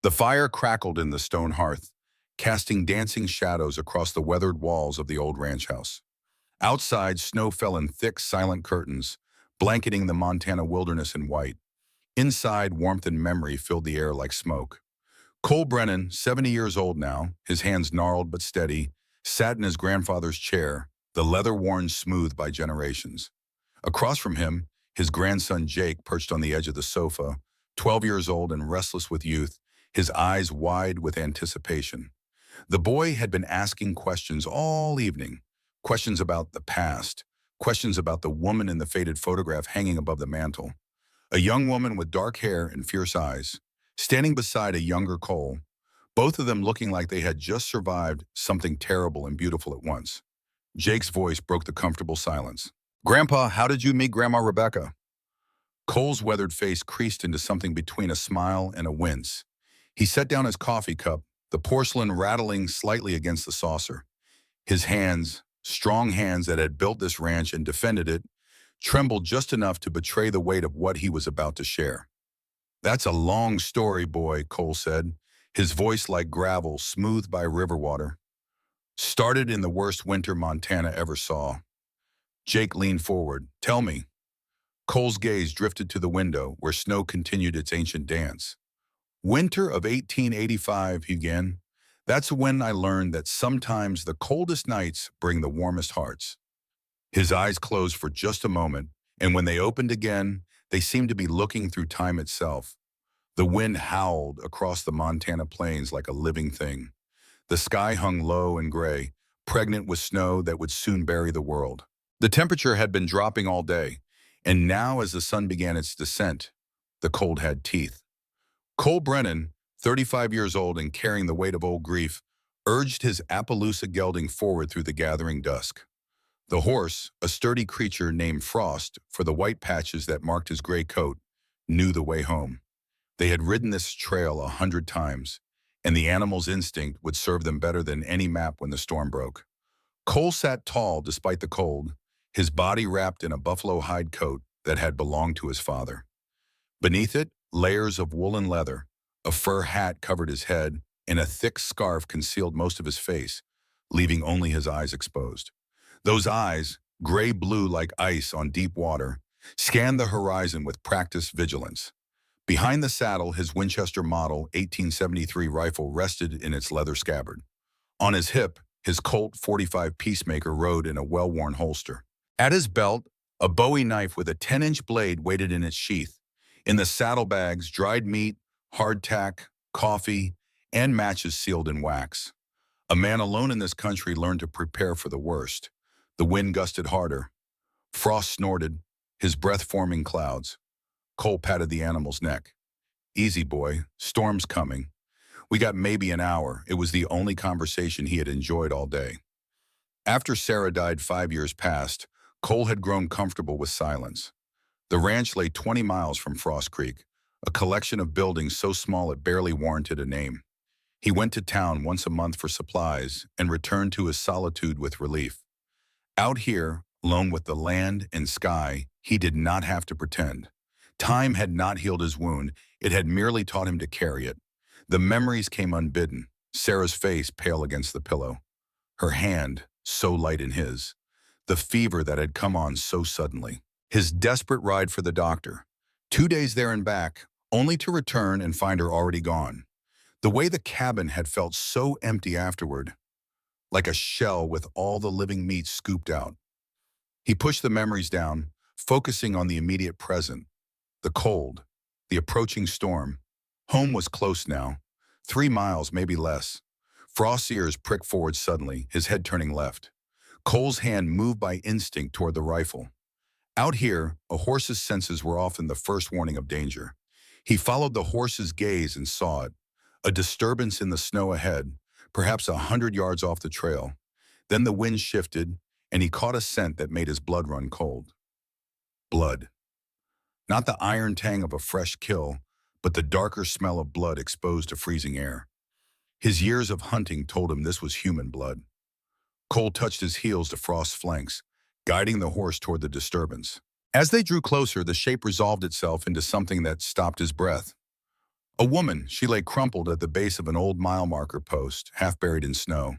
The fire crackled in the stone hearth, casting dancing shadows across the weathered walls of the old ranch house. Outside, snow fell in thick, silent curtains, blanketing the Montana wilderness in white. Inside, warmth and memory filled the air like smoke. Cole Brennan, 70 years old now, his hands gnarled but steady, sat in his grandfather's chair, the leather worn smooth by generations. Across from him, his grandson Jake perched on the edge of the sofa, 12 years old and restless with youth, his eyes wide with anticipation. The boy had been asking questions all evening, questions about the past, questions about the woman in the faded photograph hanging above the mantel. A young woman with dark hair and fierce eyes, standing beside a younger Cole, both of them looking like they had just survived something terrible and beautiful at once. Jake's voice broke the comfortable silence. "Grandpa, how did you meet Grandma Rebecca?" Cole's weathered face creased into something between a smile and a wince. He set down his coffee cup, the porcelain rattling slightly against the saucer. His hands, strong hands that had built this ranch and defended it, trembled just enough to betray the weight of what he was about to share. "That's a long story, boy," Cole said, his voice like gravel smoothed by river water. "Started in the worst winter Montana ever saw." Jake leaned forward. "Tell me." Cole's gaze drifted to the window, where snow continued its ancient dance. "Winter of 1885, he began. That's when I learned that sometimes the coldest nights bring the warmest hearts." His eyes closed for just a moment, and when they opened again, they seemed to be looking through time itself. The wind howled across the Montana plains like a living thing. The sky hung low and gray, pregnant with snow that would soon bury the world. The temperature had been dropping all day, and now as the sun began its descent, the cold had teeth. Cole Brennan, 35 years old and carrying the weight of old grief, urged his Appaloosa gelding forward through the gathering dusk. The horse, a sturdy creature named Frost for the white patches that marked his gray coat, knew the way home. They had ridden this trail 100 times, and the animal's instinct would serve them better than any map when the storm broke. Cole sat tall despite the cold, his body wrapped in a buffalo hide coat that had belonged to his father. Beneath it, layers of woolen leather, a fur hat covered his head, and a thick scarf concealed most of his face, leaving only his eyes exposed. Those eyes, gray-blue like ice on deep water, scanned the horizon with practiced vigilance. Behind the saddle, his Winchester Model 1873 rifle rested in its leather scabbard. On his hip, his Colt .45 Peacemaker rode in a well-worn holster. At his belt, a Bowie knife with a 10-inch blade waited in its sheath. In the saddlebags, dried meat, hardtack, coffee, and matches sealed in wax. A man alone in this country learned to prepare for the worst. The wind gusted harder. Frost snorted, his breath forming clouds. Cole patted the animal's neck. "Easy, boy. Storm's coming." We got maybe an hour. It was the only conversation he had enjoyed all day. After Sarah died 5 years past, Cole had grown comfortable with silence. The ranch lay 20 miles from Frost Creek, a collection of buildings so small it barely warranted a name. He went to town once a month for supplies and returned to his solitude with relief. Out here, alone with the land and sky, he did not have to pretend. Time had not healed his wound, it had merely taught him to carry it. The memories came unbidden, Sarah's face pale against the pillow, her hand so light in his, the fever that had come on so suddenly, his desperate ride for the doctor, 2 days there and back, only to return and find her already gone. The way the cabin had felt so empty afterward, like a shell with all the living meat scooped out. He pushed the memories down, focusing on the immediate present. The cold, the approaching storm. Home was close now, 3 miles, maybe less. Frost's ears pricked forward suddenly, his head turning left. Cole's hand moved by instinct toward the rifle. Out here, a horse's senses were often the first warning of danger. He followed the horse's gaze and saw it, a disturbance in the snow ahead, perhaps 100 yards off the trail. Then the wind shifted, and he caught a scent that made his blood run cold. Blood. Not the iron tang of a fresh kill, but the darker smell of blood exposed to freezing air. His years of hunting told him this was human blood. Cole touched his heels to Frost's flanks, guiding the horse toward the disturbance. As they drew closer, the shape resolved itself into something that stopped his breath. A woman, she lay crumpled at the base of an old mile marker post, half buried in snow.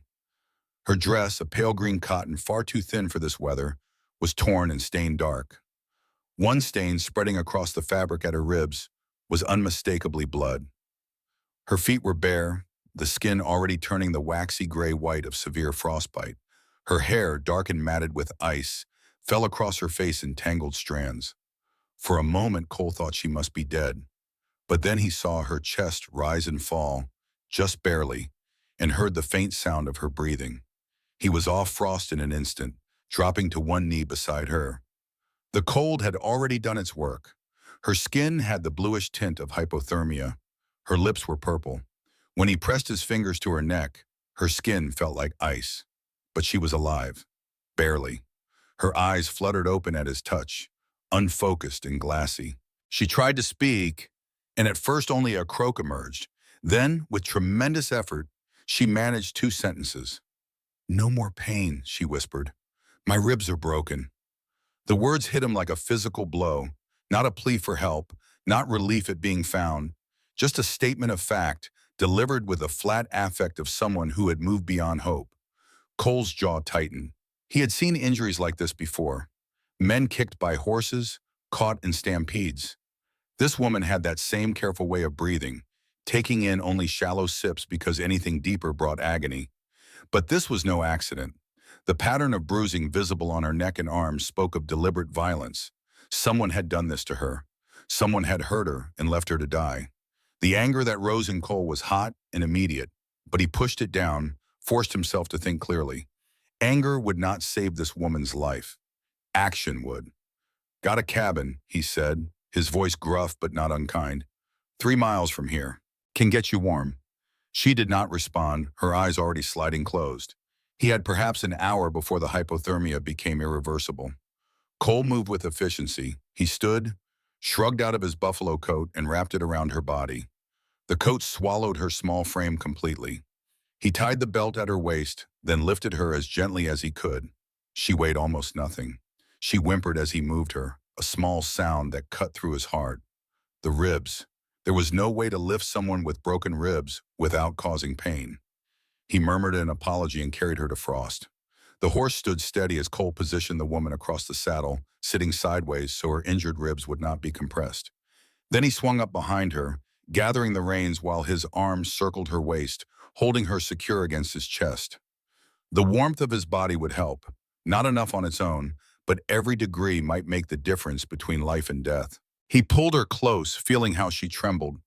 Her dress, a pale green cotton far too thin for this weather, was torn and stained dark. One stain spreading across the fabric at her ribs was unmistakably blood. Her feet were bare, the skin already turning the waxy gray white of severe frostbite. Her hair, dark and matted with ice, fell across her face in tangled strands. For a moment, Cole thought she must be dead. But then he saw her chest rise and fall, just barely, and heard the faint sound of her breathing. He was off Frost in an instant, dropping to one knee beside her. The cold had already done its work. Her skin had the bluish tint of hypothermia. Her lips were purple. When he pressed his fingers to her neck, her skin felt like ice. But she was alive. Barely. Her eyes fluttered open at his touch, unfocused and glassy. She tried to speak, and at first only a croak emerged. Then, with tremendous effort, she managed two sentences. "No more pain," she whispered. "My ribs are broken." The words hit him like a physical blow, not a plea for help, not relief at being found, just a statement of fact, delivered with the flat affect of someone who had moved beyond hope. Cole's jaw tightened. He had seen injuries like this before. Men kicked by horses, caught in stampedes. This woman had that same careful way of breathing, taking in only shallow sips because anything deeper brought agony. But this was no accident. The pattern of bruising visible on her neck and arms spoke of deliberate violence. Someone had done this to her. Someone had hurt her and left her to die. The anger that rose in Cole was hot and immediate, but he pushed it down, forced himself to think clearly. Anger would not save this woman's life. Action would. "Got a cabin," he said, his voice gruff but not unkind. "3 miles from here. Can get you warm." She did not respond, her eyes already sliding closed. He had perhaps an hour before the hypothermia became irreversible. Cole moved with efficiency. He stood, shrugged out of his buffalo coat, and wrapped it around her body. The coat swallowed her small frame completely. He tied the belt at her waist, then lifted her as gently as he could. She weighed almost nothing. She whimpered as he moved her, a small sound that cut through his heart. The ribs. There was no way to lift someone with broken ribs without causing pain. He murmured an apology and carried her to Frost. The horse stood steady as Cole positioned the woman across the saddle, sitting sideways so her injured ribs would not be compressed. Then he swung up behind her, gathering the reins while his arms circled her waist, holding her secure against his chest. The warmth of his body would help, not enough on its own, but every degree might make the difference between life and death. He pulled her close, feeling how she trembled.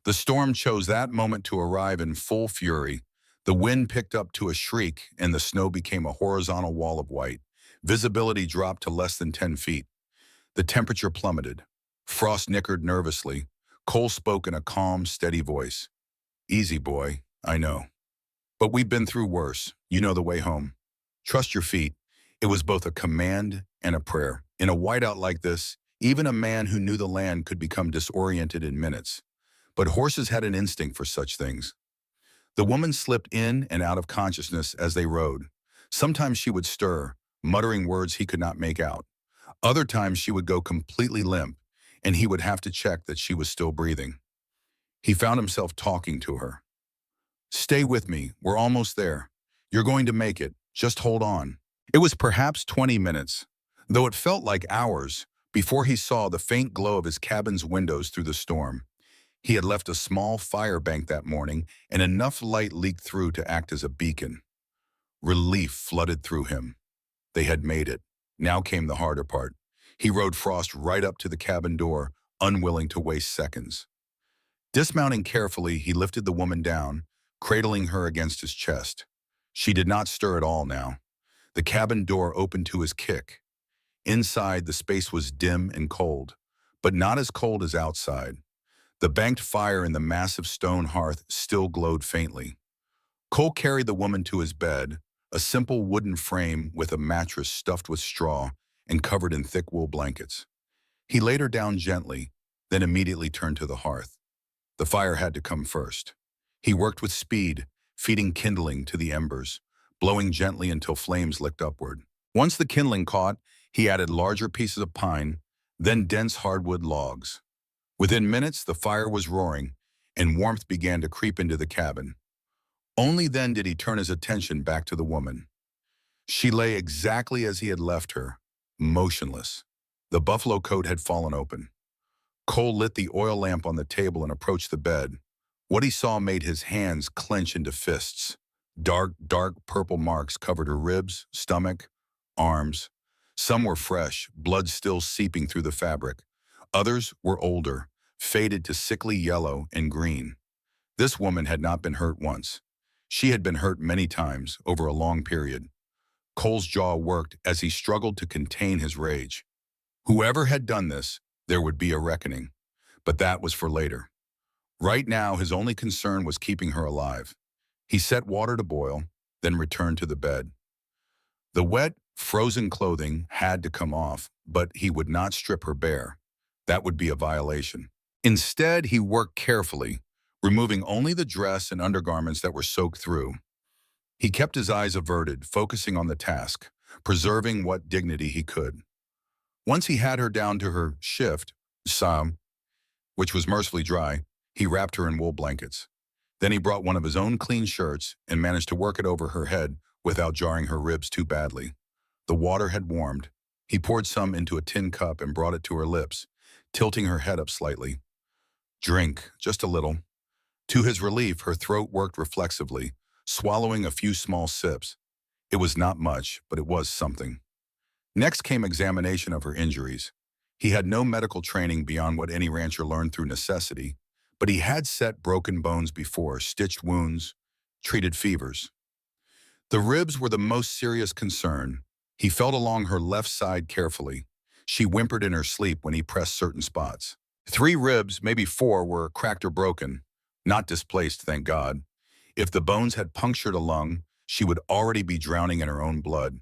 The storm chose that moment to arrive in full fury. The wind picked up to a shriek, and the snow became a horizontal wall of white. Visibility dropped to less than 10 feet. The temperature plummeted. Frost nickered nervously. Cole spoke in a calm, steady voice. "Easy, boy, I know. But we've been through worse. You know the way home. Trust your feet." It was both a command and a prayer. In a whiteout like this, even a man who knew the land could become disoriented in minutes. But horses had an instinct for such things. The woman slipped in and out of consciousness as they rode. Sometimes she would stir, muttering words he could not make out. Other times she would go completely limp, and he would have to check that she was still breathing. He found himself talking to her. "Stay with me. We're almost there. You're going to make it. Just hold on." It was perhaps 20 minutes, though it felt like hours, before he saw the faint glow of his cabin's windows through the storm. He had left a small fire bank that morning, and enough light leaked through to act as a beacon. Relief flooded through him. They had made it. Now came the harder part. He rode Frost right up to the cabin door, unwilling to waste seconds. Dismounting carefully, he lifted the woman down, cradling her against his chest. She did not stir at all now. The cabin door opened to his kick. Inside, the space was dim and cold, but not as cold as outside. The banked fire in the massive stone hearth still glowed faintly. Cole carried the woman to his bed, a simple wooden frame with a mattress stuffed with straw and covered in thick wool blankets. He laid her down gently, then immediately turned to the hearth. The fire had to come first. He worked with speed, feeding kindling to the embers, blowing gently until flames licked upward. Once the kindling caught, he added larger pieces of pine, then dense hardwood logs. Within minutes, the fire was roaring, and warmth began to creep into the cabin. Only then did he turn his attention back to the woman. She lay exactly as he had left her, motionless. The buffalo coat had fallen open. Cole lit the oil lamp on the table and approached the bed. What he saw made his hands clench into fists. Dark purple marks covered her ribs, stomach, arms. Some were fresh, blood still seeping through the fabric. Others were older, faded to sickly yellow and green. This woman had not been hurt once. She had been hurt many times over a long period. Cole's jaw worked as he struggled to contain his rage. Whoever had done this, there would be a reckoning. But that was for later. Right now, his only concern was keeping her alive. He set water to boil, then returned to the bed. The wet, frozen clothing had to come off, but he would not strip her bare. That would be a violation. Instead, he worked carefully, removing only the dress and undergarments that were soaked through. He kept his eyes averted, focusing on the task, preserving what dignity he could. Once he had her down to her shift, which was mercifully dry, he wrapped her in wool blankets. Then he brought one of his own clean shirts and managed to work it over her head without jarring her ribs too badly. The water had warmed. He poured some into a tin cup and brought it to her lips, tilting her head up slightly. Drink, just a little. To his relief, her throat worked reflexively, swallowing a few small sips. It was not much, but it was something. Next came examination of her injuries. He had no medical training beyond what any rancher learned through necessity, but he had set broken bones before, stitched wounds, treated fevers. The ribs were the most serious concern. He felt along her left side carefully. She whimpered in her sleep when he pressed certain spots. 3 ribs, maybe 4, were cracked or broken. Not displaced, thank God. If the bones had punctured a lung, she would already be drowning in her own blood.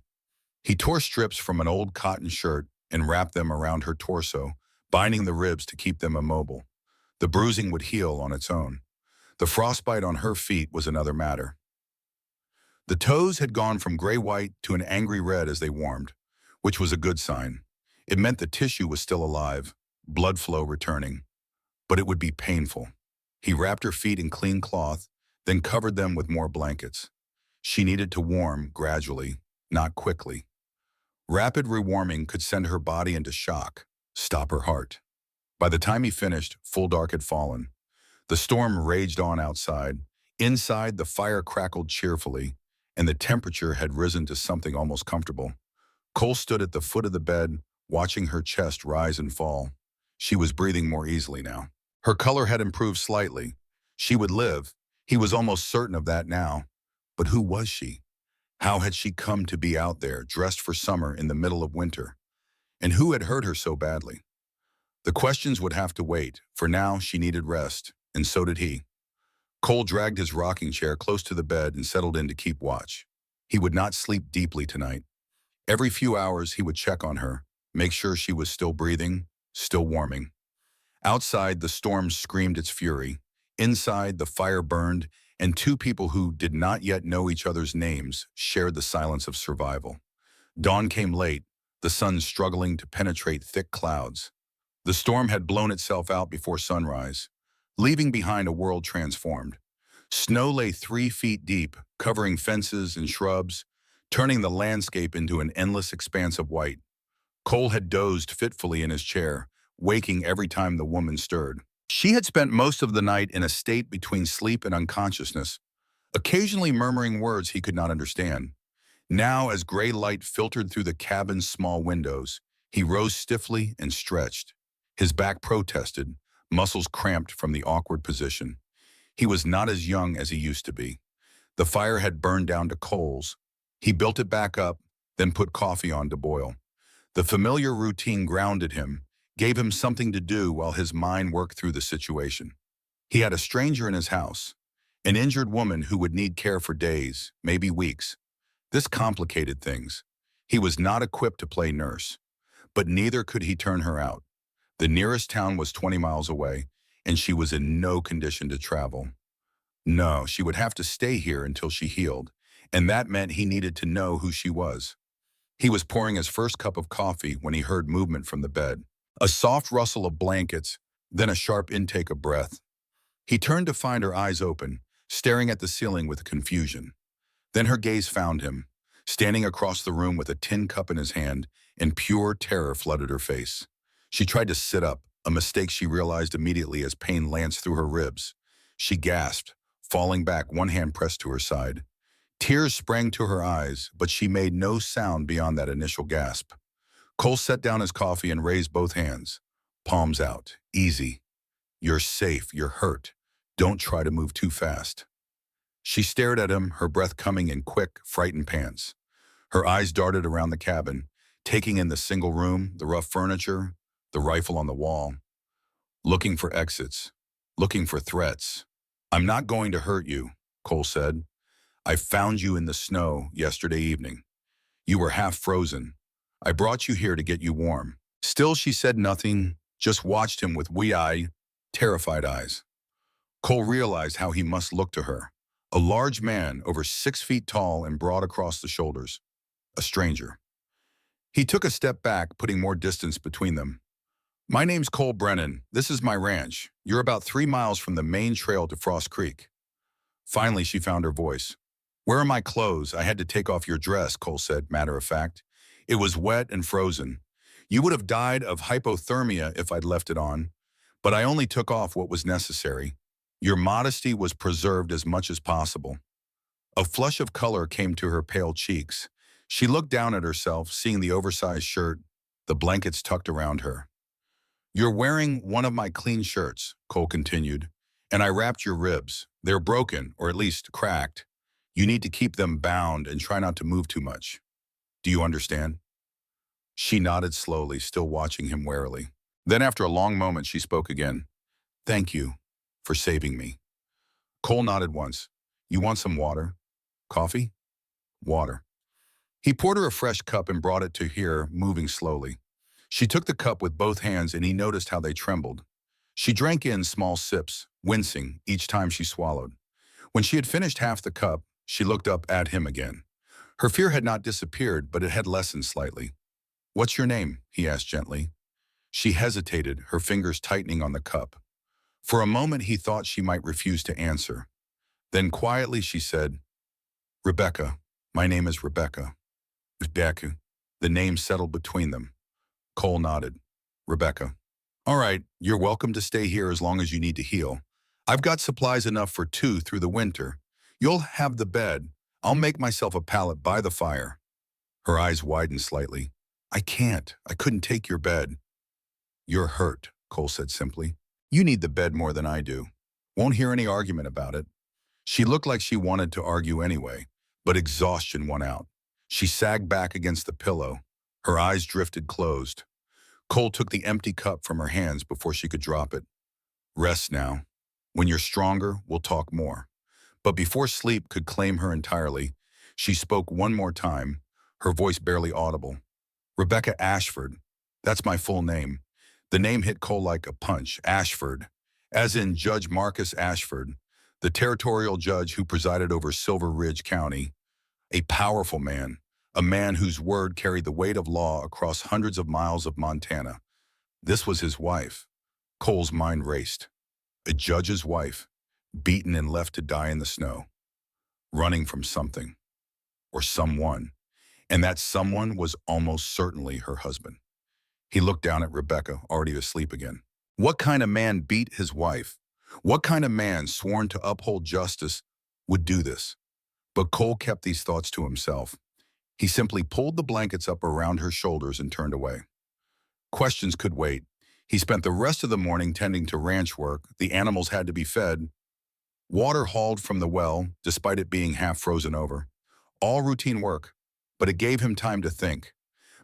He tore strips from an old cotton shirt and wrapped them around her torso, binding the ribs to keep them immobile. The bruising would heal on its own. The frostbite on her feet was another matter. The toes had gone from gray-white to an angry red as they warmed, which was a good sign. It meant the tissue was still alive, blood flow returning. But it would be painful. He wrapped her feet in clean cloth, then covered them with more blankets. She needed to warm gradually, not quickly. Rapid rewarming could send her body into shock, stop her heart. By the time he finished, full dark had fallen. The storm raged on outside. Inside, the fire crackled cheerfully, and the temperature had risen to something almost comfortable. Cole stood at the foot of the bed, watching her chest rise and fall. She was breathing more easily now. Her color had improved slightly. She would live. He was almost certain of that now. But who was she? How had she come to be out there, dressed for summer in the middle of winter? And who had hurt her so badly? The questions would have to wait. For now, she needed rest, and so did he. Cole dragged his rocking chair close to the bed and settled in to keep watch. He would not sleep deeply tonight. Every few hours, he would check on her, make sure she was still breathing, still warming. Outside, the storm screamed its fury. Inside, the fire burned, and 2 people who did not yet know each other's names shared the silence of survival. Dawn came late, the sun struggling to penetrate thick clouds. The storm had blown itself out before sunrise, leaving behind a world transformed. Snow lay 3 feet deep, covering fences and shrubs, turning the landscape into an endless expanse of white. Cole had dozed fitfully in his chair, waking every time the woman stirred. She had spent most of the night in a state between sleep and unconsciousness, occasionally murmuring words he could not understand. Now, as gray light filtered through the cabin's small windows, he rose stiffly and stretched. His back protested, muscles cramped from the awkward position. He was not as young as he used to be. The fire had burned down to coals. He built it back up, then put coffee on to boil. The familiar routine grounded him, gave him something to do while his mind worked through the situation. He had a stranger in his house, an injured woman who would need care for days, maybe weeks. This complicated things. He was not equipped to play nurse, but neither could he turn her out. The nearest town was 20 miles away, and she was in no condition to travel. No, she would have to stay here until she healed, and that meant he needed to know who she was. He was pouring his first cup of coffee when he heard movement from the bed. A soft rustle of blankets, then a sharp intake of breath. He turned to find her eyes open, staring at the ceiling with confusion. Then her gaze found him, standing across the room with a tin cup in his hand, and pure terror flooded her face. She tried to sit up, a mistake she realized immediately as pain lanced through her ribs. She gasped, falling back, one hand pressed to her side. Tears sprang to her eyes, but she made no sound beyond that initial gasp. Cole set down his coffee and raised both hands. Palms out. Easy. You're safe. You're hurt. Don't try to move too fast. She stared at him, her breath coming in quick, frightened pants. Her eyes darted around the cabin, taking in the single room, the rough furniture, the rifle on the wall, looking for exits, looking for threats. I'm not going to hurt you, Cole said. I found you in the snow yesterday evening. You were half frozen. I brought you here to get you warm. Still, she said nothing, just watched him with wee-eyed, terrified eyes. Cole realized how he must look to her. A large man, over 6 feet tall and broad across the shoulders. A stranger. He took a step back, putting more distance between them. My name's Cole Brennan. This is my ranch. You're about 3 miles from the main trail to Frost Creek. Finally, she found her voice. Where are my clothes? I had to take off your dress, Cole said, matter of fact. It was wet and frozen. You would have died of hypothermia if I'd left it on, but I only took off what was necessary. Your modesty was preserved as much as possible. A flush of color came to her pale cheeks. She looked down at herself, seeing the oversized shirt, the blankets tucked around her. You're wearing one of my clean shirts, Cole continued, and I wrapped your ribs. They're broken, or at least cracked. You need to keep them bound and try not to move too much. Do you understand? She nodded slowly, still watching him warily. Then after a long moment, she spoke again. Thank you for saving me. Cole nodded once. You want some water? Coffee? Water. He poured her a fresh cup and brought it to her, moving slowly. She took the cup with both hands and he noticed how they trembled. She drank in small sips, wincing each time she swallowed. When she had finished half the cup, she looked up at him again. Her fear had not disappeared, but it had lessened slightly. What's your name? He asked gently. She hesitated, her fingers tightening on the cup. For a moment he thought she might refuse to answer. Then quietly she said, Rebecca. My name is Rebecca. Rebecca. The name settled between them. Cole nodded. Rebecca. All right, you're welcome to stay here as long as you need to heal. I've got supplies enough for 2 through the winter. You'll have the bed. I'll make myself a pallet by the fire. Her eyes widened slightly. I can't. I couldn't take your bed. You're hurt, Cole said simply. You need the bed more than I do. Won't hear any argument about it. She looked like she wanted to argue anyway, but exhaustion won out. She sagged back against the pillow. Her eyes drifted closed. Cole took the empty cup from her hands before she could drop it. Rest now. When you're stronger, we'll talk more. But before sleep could claim her entirely, she spoke one more time, her voice barely audible. Rebecca Ashford. That's my full name. The name hit Cole like a punch. Ashford. As in Judge Marcus Ashford, the territorial judge who presided over Silver Ridge County. A powerful man. A man whose word carried the weight of law across hundreds of miles of Montana. This was his wife. Cole's mind raced. A judge's wife, beaten and left to die in the snow, running from something, or someone, and that someone was almost certainly her husband. He looked down at Rebecca, already asleep again. What kind of man beat his wife? What kind of man sworn to uphold justice would do this? But Cole kept these thoughts to himself. He simply pulled the blankets up around her shoulders and turned away. Questions could wait. He spent the rest of the morning tending to ranch work. The animals had to be fed. Water hauled from the well, despite it being half frozen over. All routine work, but it gave him time to think.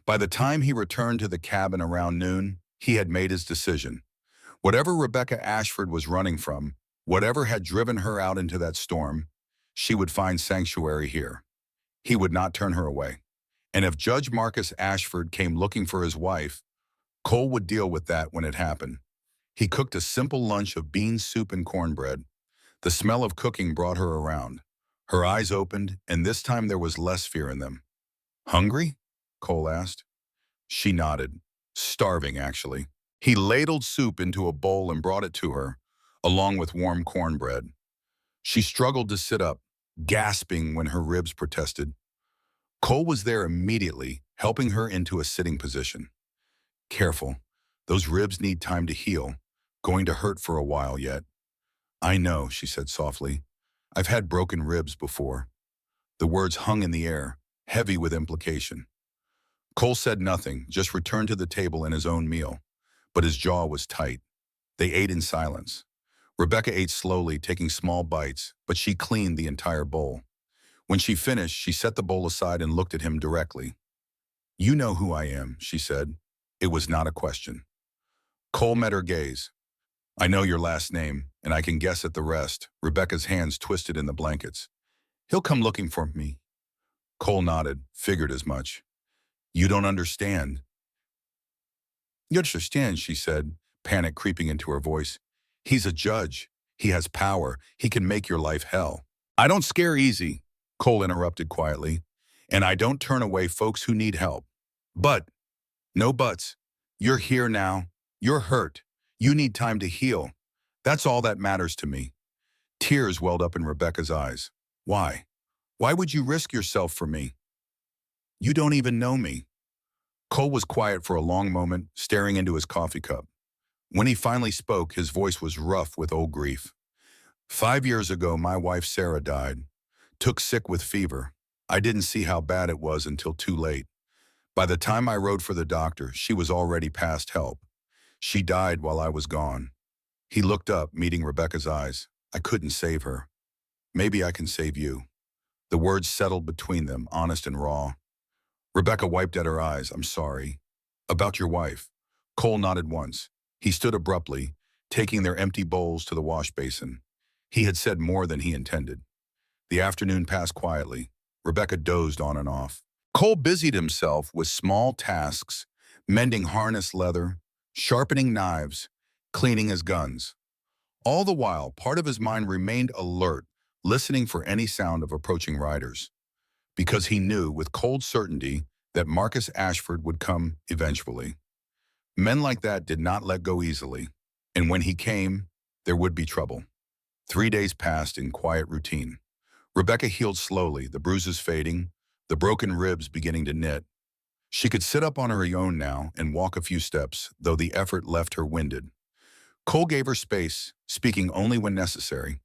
By the time he returned to the cabin around noon, he had made his decision. Whatever Rebecca Ashford was running from, whatever had driven her out into that storm, she would find sanctuary here. He would not turn her away. And if Judge Marcus Ashford came looking for his wife, Cole would deal with that when it happened. He cooked a simple lunch of bean soup and cornbread. The smell of cooking brought her around. Her eyes opened, and this time there was less fear in them. Hungry? Cole asked. She nodded. Starving, actually. He ladled soup into a bowl and brought it to her, along with warm cornbread. She struggled to sit up, gasping when her ribs protested. Cole was there immediately, helping her into a sitting position. Careful. Those ribs need time to heal. Going to hurt for a while yet. I know, she said softly. I've had broken ribs before. The words hung in the air, heavy with implication. Cole said nothing, just returned to the table and his own meal. But his jaw was tight. They ate in silence. Rebecca ate slowly, taking small bites, but she cleaned the entire bowl. When she finished, she set the bowl aside and looked at him directly. You know who I am, she said. It was not a question. Cole met her gaze. I know your last name, and I can guess at the rest. Rebecca's hands twisted in the blankets. He'll come looking for me. Cole nodded, figured as much. You don't understand. You understand, she said, panic creeping into her voice. He's a judge. He has power. He can make your life hell. I don't scare easy, Cole interrupted quietly, and I don't turn away folks who need help. But, no buts. You're here now. You're hurt. You need time to heal. That's all that matters to me. Tears welled up in Rebecca's eyes. Why? Why would you risk yourself for me? You don't even know me. Cole was quiet for a long moment, staring into his coffee cup. When he finally spoke, his voice was rough with old grief. 5 years ago, my wife Sarah died. Took sick with fever. I didn't see how bad it was until too late. By the time I rode for the doctor, she was already past help. She died while I was gone. He looked up, meeting Rebecca's eyes. I couldn't save her. Maybe I can save you. The words settled between them, honest and raw. Rebecca wiped at her eyes. I'm sorry. About your wife. Cole nodded once. He stood abruptly, taking their empty bowls to the wash basin. He had said more than he intended. The afternoon passed quietly. Rebecca dozed on and off. Cole busied himself with small tasks, mending harness leather, sharpening knives, cleaning his guns. All the while, part of his mind remained alert, listening for any sound of approaching riders. Because he knew with cold certainty that Marcus Ashford would come eventually. Men like that did not let go easily, and when he came, there would be trouble. 3 days passed in quiet routine. Rebecca healed slowly, the bruises fading, the broken ribs beginning to knit. She could sit up on her own now and walk a few steps, though the effort left her winded. Cole gave her space, speaking only when necessary.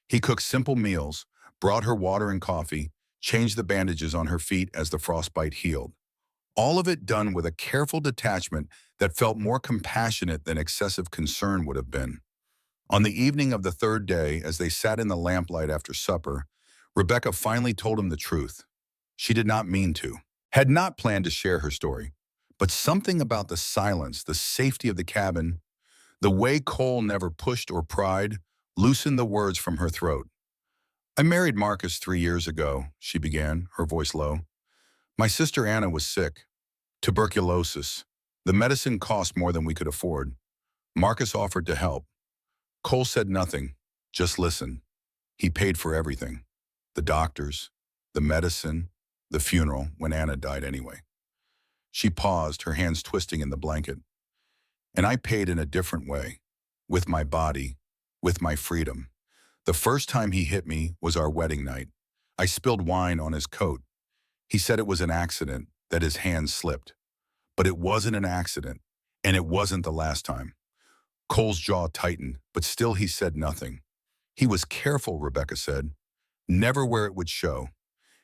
He cooked simple meals, brought her water and coffee, changed the bandages on her feet as the frostbite healed. All of it done with a careful detachment that felt more compassionate than excessive concern would have been. On the evening of the third day, as they sat in the lamplight after supper, Rebecca finally told him the truth. She did not mean to, had not planned to share her story, but something about the silence, the safety of the cabin, the way Cole never pushed or pried, loosened the words from her throat. I married Marcus 3 years ago, she began, her voice low. My sister Anna was sick. Tuberculosis. The medicine cost more than we could afford. Marcus offered to help. Cole said nothing, just listen. He paid for everything. The doctors, the medicine, the funeral when Anna died anyway. She paused, her hands twisting in the blanket. And I paid in a different way. With my body, with my freedom. The first time he hit me was our wedding night. I spilled wine on his coat. He said it was an accident, that his hand slipped. But it wasn't an accident, and it wasn't the last time. Cole's jaw tightened, but still he said nothing. He was careful, Rebecca said. Never where it would show.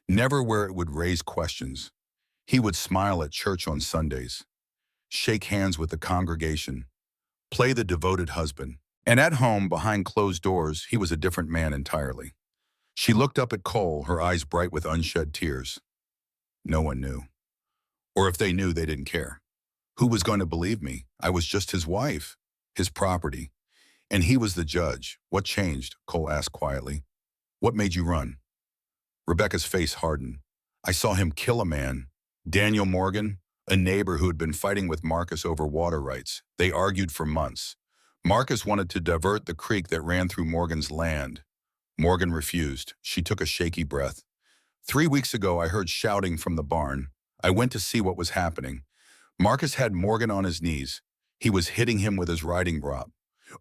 Never where it would raise questions. He would smile at church on Sundays, shake hands with the congregation, play the devoted husband. And at home, behind closed doors, he was a different man entirely. She looked up at Cole, her eyes bright with unshed tears. No one knew. Or if they knew, they didn't care. Who was going to believe me? I was just his wife, his property. And he was the judge. What changed? Cole asked quietly. What made you run? Rebecca's face hardened. I saw him kill a man. Daniel Morgan, a neighbor who had been fighting with Marcus over water rights. They argued for months. Marcus wanted to divert the creek that ran through Morgan's land. Morgan refused. She took a shaky breath. 3 weeks ago, I heard shouting from the barn. I went to see what was happening. Marcus had Morgan on his knees. He was hitting him with his riding crop.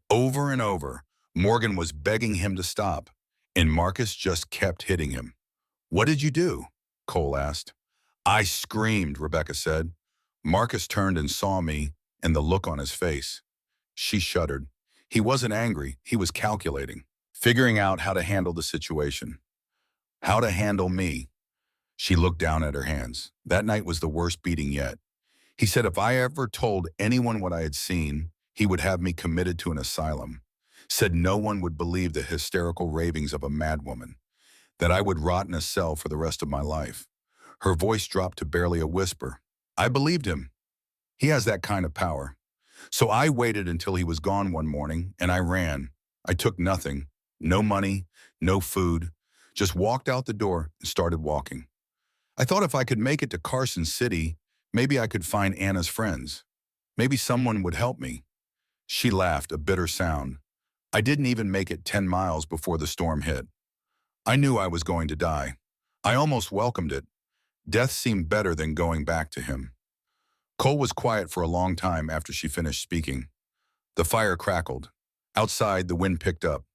Over and over. Morgan was begging him to stop, and Marcus just kept hitting him. "What did you do?" Cole asked. "I screamed," Rebecca said. Marcus turned and saw me, and the look on his face. She shuddered. He wasn't angry, he was calculating, figuring out how to handle the situation. How to handle me. She looked down at her hands. That night was the worst beating yet. He said if I ever told anyone what I had seen, he would have me committed to an asylum. Said no one would believe the hysterical ravings of a madwoman, that I would rot in a cell for the rest of my life. Her voice dropped to barely a whisper. I believed him. He has that kind of power. So I waited until he was gone one morning, and I ran. I took nothing. No money, no food. Just walked out the door and started walking. I thought if I could make it to Carson City, maybe I could find Anna's friends. Maybe someone would help me. She laughed, a bitter sound. I didn't even make it 10 miles before the storm hit. I knew I was going to die. I almost welcomed it. Death seemed better than going back to him. Cole was quiet for a long time after she finished speaking. The fire crackled. Outside, the wind picked up.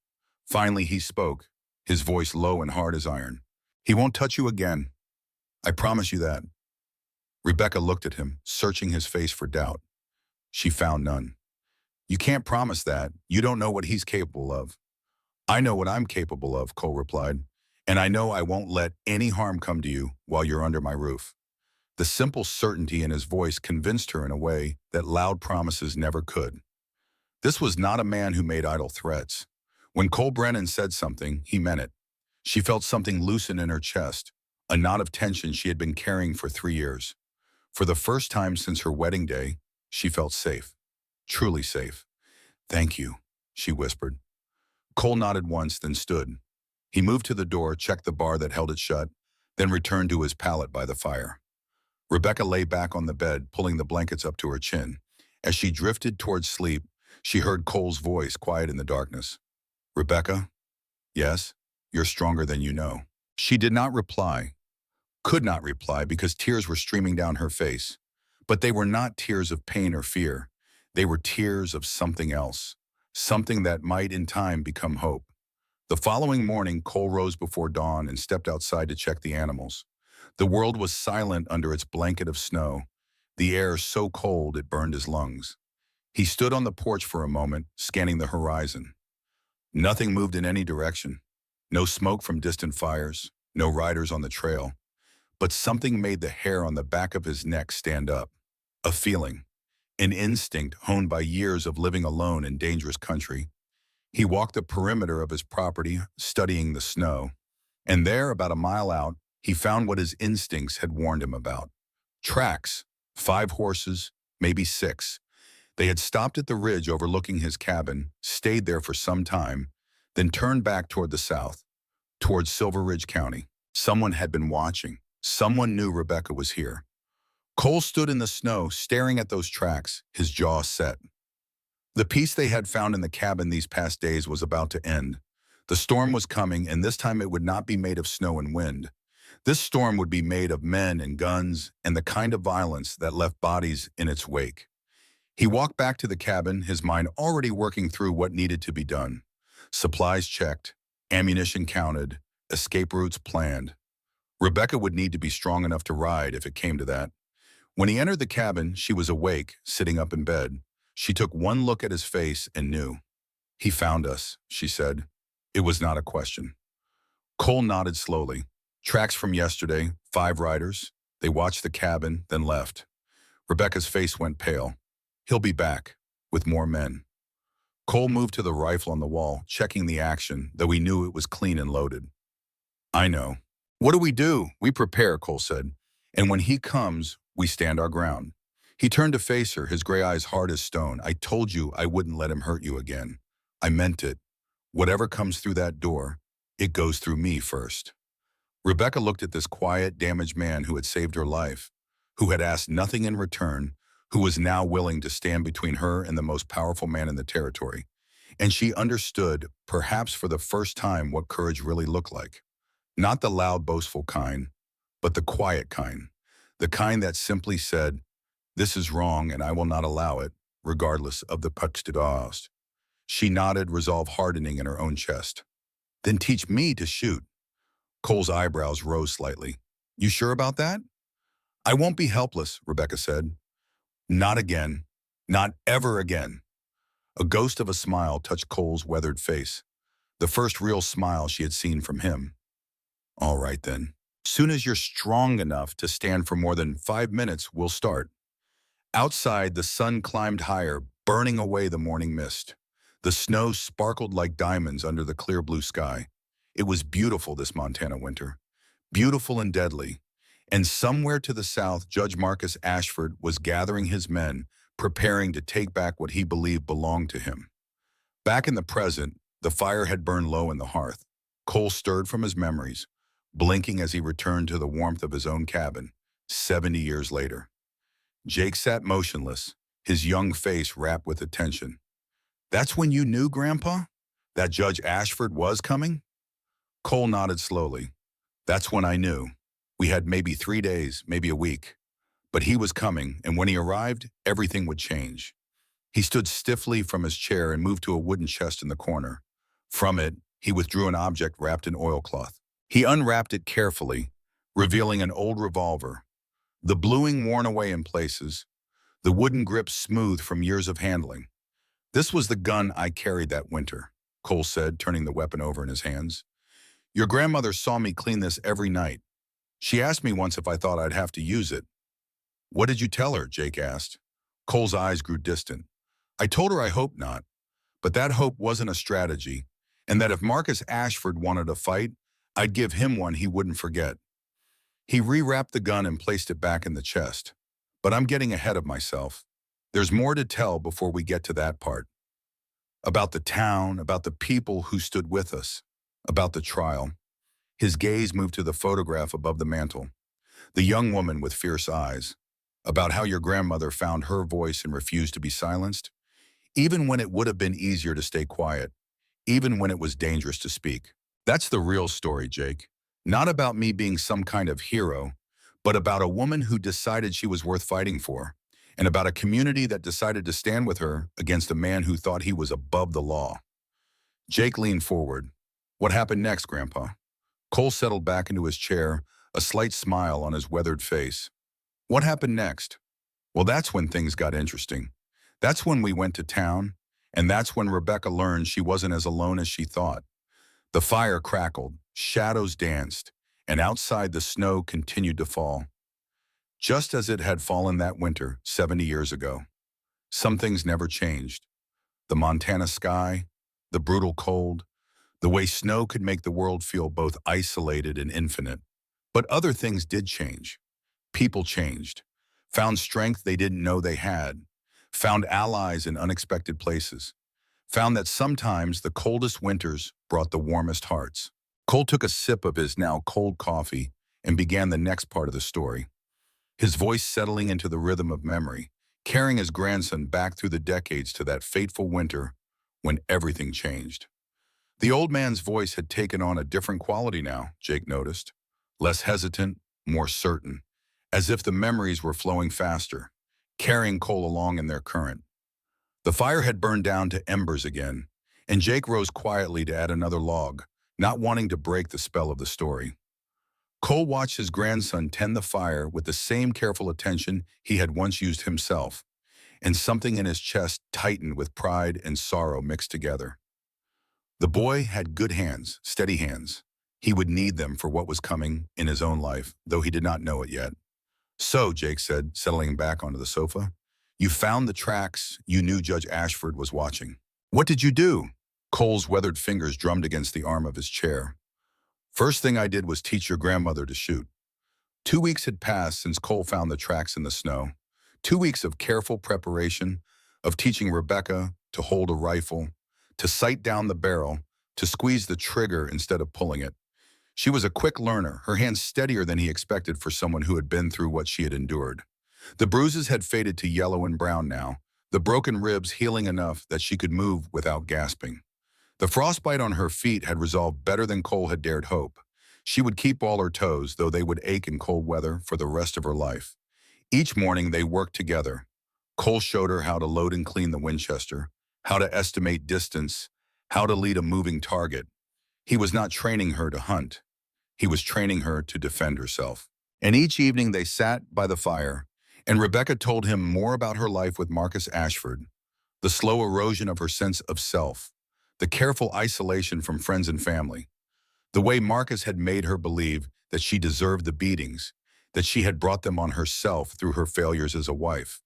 Finally, he spoke, his voice low and hard as iron. He won't touch you again. I promise you that. Rebecca looked at him, searching his face for doubt. She found none. You can't promise that. You don't know what he's capable of. I know what I'm capable of, Cole replied, and I know I won't let any harm come to you while you're under my roof. The simple certainty in his voice convinced her in a way that loud promises never could. This was not a man who made idle threats. When Cole Brennan said something, he meant it. She felt something loosen in her chest, a knot of tension she had been carrying for 3 years. For the first time since her wedding day, she felt safe, truly safe. Thank you, she whispered. Cole nodded once, then stood. He moved to the door, checked the bar that held it shut, then returned to his pallet by the fire. Rebecca lay back on the bed, pulling the blankets up to her chin. As she drifted towards sleep, she heard Cole's voice, quiet in the darkness. Rebecca? Yes, you're stronger than you know. She did not reply, could not reply because tears were streaming down her face. But they were not tears of pain or fear. They were tears of something else, something that might in time become hope. The following morning, Cole rose before dawn and stepped outside to check the animals. The world was silent under its blanket of snow, the air so cold it burned his lungs. He stood on the porch for a moment, scanning the horizon. Nothing moved in any direction. No smoke from distant fires, no riders on the trail. But something made the hair on the back of his neck stand up. A feeling, an instinct honed by years of living alone in dangerous country. He walked the perimeter of his property, studying the snow. And there, about a mile out, he found what his instincts had warned him about. Tracks, 5 horses, maybe 6. They had stopped at the ridge overlooking his cabin, stayed there for some time, then turned back toward the south, towards Silver Ridge County. Someone had been watching. Someone knew Rebecca was here. Cole stood in the snow, staring at those tracks, his jaw set. The peace they had found in the cabin these past days was about to end. The storm was coming, and this time it would not be made of snow and wind. This storm would be made of men and guns and the kind of violence that left bodies in its wake. He walked back to the cabin, his mind already working through what needed to be done. Supplies checked, ammunition counted, escape routes planned. Rebecca would need to be strong enough to ride if it came to that. When he entered the cabin, she was awake, sitting up in bed. She took one look at his face and knew. He found us, she said. It was not a question. Cole nodded slowly. Tracks from yesterday, 5 riders. They watched the cabin, then left. Rebecca's face went pale. He'll be back, with more men. Cole moved to the rifle on the wall, checking the action, though he knew it was clean and loaded. I know. What do? We prepare, Cole said. And when he comes, we stand our ground. He turned to face her, his gray eyes hard as stone. I told you I wouldn't let him hurt you again. I meant it. Whatever comes through that door, it goes through me first. Rebecca looked at this quiet, damaged man who had saved her life, who had asked nothing in return, who was now willing to stand between her and the most powerful man in the territory. And she understood, perhaps for the first time, what courage really looked like. Not the loud, boastful kind, but the quiet kind. The kind that simply said, this is wrong and I will not allow it, regardless of the cost. She nodded, resolve hardening in her own chest. Then teach me to shoot. Cole's eyebrows rose slightly. You sure about that? I won't be helpless, Rebecca said. Not again. Not ever again. A ghost of a smile touched Cole's weathered face, the first real smile she had seen from him. All right then. Soon as you're strong enough to stand for more than 5 minutes, we'll start. Outside, the sun climbed higher, burning away the morning mist. The snow sparkled like diamonds under the clear blue sky. It was beautiful this Montana winter. Beautiful and deadly. And somewhere to the south, Judge Marcus Ashford was gathering his men, preparing to take back what he believed belonged to him. Back in the present, the fire had burned low in the hearth. Cole stirred from his memories, blinking as he returned to the warmth of his own cabin, 70 years later. Jake sat motionless, his young face rapt with attention. That's when you knew, Grandpa? That Judge Ashford was coming? Cole nodded slowly. That's when I knew. We had maybe 3 days, maybe a week. But he was coming, and when he arrived, everything would change. He stood stiffly from his chair and moved to a wooden chest in the corner. From it, he withdrew an object wrapped in oilcloth. He unwrapped it carefully, revealing an old revolver, the bluing worn away in places, the wooden grip smooth from years of handling. This was the gun I carried that winter, Cole said, turning the weapon over in his hands. Your grandmother saw me clean this every night. She asked me once if I thought I'd have to use it. What did you tell her? Jake asked. Cole's eyes grew distant. I told her I hoped not, but that hope wasn't a strategy, and that if Marcus Ashford wanted a fight, I'd give him one he wouldn't forget. He rewrapped the gun and placed it back in the chest. But I'm getting ahead of myself. There's more to tell before we get to that part. About the town, about the people who stood with us, about the trial. His gaze moved to the photograph above the mantel, the young woman with fierce eyes, about how your grandmother found her voice and refused to be silenced, even when it would have been easier to stay quiet, even when it was dangerous to speak. That's the real story, Jake. Not about me being some kind of hero, but about a woman who decided she was worth fighting for, and about a community that decided to stand with her against a man who thought he was above the law. Jake leaned forward. What happened next, Grandpa? Cole settled back into his chair, a slight smile on his weathered face. What happened next? Well, that's when things got interesting. That's when we went to town, and that's when Rebecca learned she wasn't as alone as she thought. The fire crackled, shadows danced, and outside the snow continued to fall. Just as it had fallen that winter 70 years ago. Some things never changed. The Montana sky, the brutal cold, the way snow could make the world feel both isolated and infinite. But other things did change. People changed, found strength they didn't know they had, found allies in unexpected places, found that sometimes the coldest winters brought the warmest hearts. Cole took a sip of his now cold coffee and began the next part of the story, his voice settling into the rhythm of memory, carrying his grandson back through the decades to that fateful winter when everything changed. The old man's voice had taken on a different quality now, Jake noticed, less hesitant, more certain, as if the memories were flowing faster, carrying Cole along in their current. The fire had burned down to embers again, and Jake rose quietly to add another log, not wanting to break the spell of the story. Cole watched his grandson tend the fire with the same careful attention he had once used himself, and something in his chest tightened with pride and sorrow mixed together. The boy had good hands, steady hands. He would need them for what was coming in his own life, though he did not know it yet. So, Jake said, settling back onto the sofa, you found the tracks you knew Judge Ashford was watching. What did you do? Cole's weathered fingers drummed against the arm of his chair. First thing I did was teach your grandmother to shoot. 2 weeks had passed since Cole found the tracks in the snow. 2 weeks of careful preparation, of teaching Rebecca to hold a rifle, to sight down the barrel, to squeeze the trigger instead of pulling it. She was a quick learner, her hands steadier than he expected for someone who had been through what she had endured. The bruises had faded to yellow and brown now, the broken ribs healing enough that she could move without gasping. The frostbite on her feet had resolved better than Cole had dared hope. She would keep all her toes, though they would ache in cold weather for the rest of her life. Each morning they worked together. Cole showed her how to load and clean the Winchester, how to estimate distance, how to lead a moving target. He was not training her to hunt. He was training her to defend herself. And each evening they sat by the fire, and Rebecca told him more about her life with Marcus Ashford, the slow erosion of her sense of self, the careful isolation from friends and family, the way Marcus had made her believe that she deserved the beatings, that she had brought them on herself through her failures as a wife.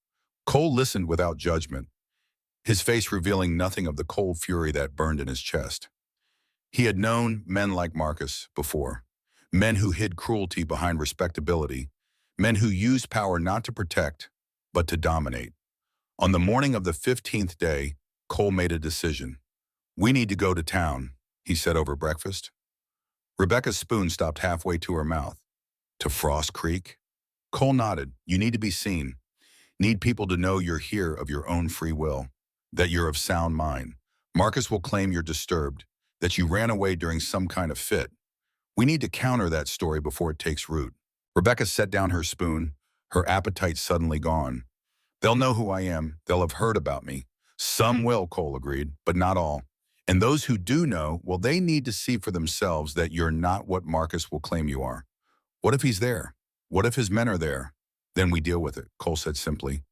Cole listened without judgment, his face revealing nothing of the cold fury that burned in his chest. He had known men like Marcus before, men who hid cruelty behind respectability, men who used power not to protect, but to dominate. On the morning of the 15th day, Cole made a decision. "We need to go to town," he said over breakfast. Rebecca's spoon stopped halfway to her mouth. "To Frost Creek?" Cole nodded. "You need to be seen. Need people to know you're here of your own free will, that you're of sound mind. Marcus will claim you're disturbed, that you ran away during some kind of fit. We need to counter that story before it takes root." Rebecca set down her spoon, her appetite suddenly gone. "They'll know who I am. They'll have heard about me." "Some will," Cole agreed, "but not all. And those who do know, well, they need to see for themselves that you're not what Marcus will claim you are. What if he's there? What if his men are there? Then we deal with it," Cole said simply.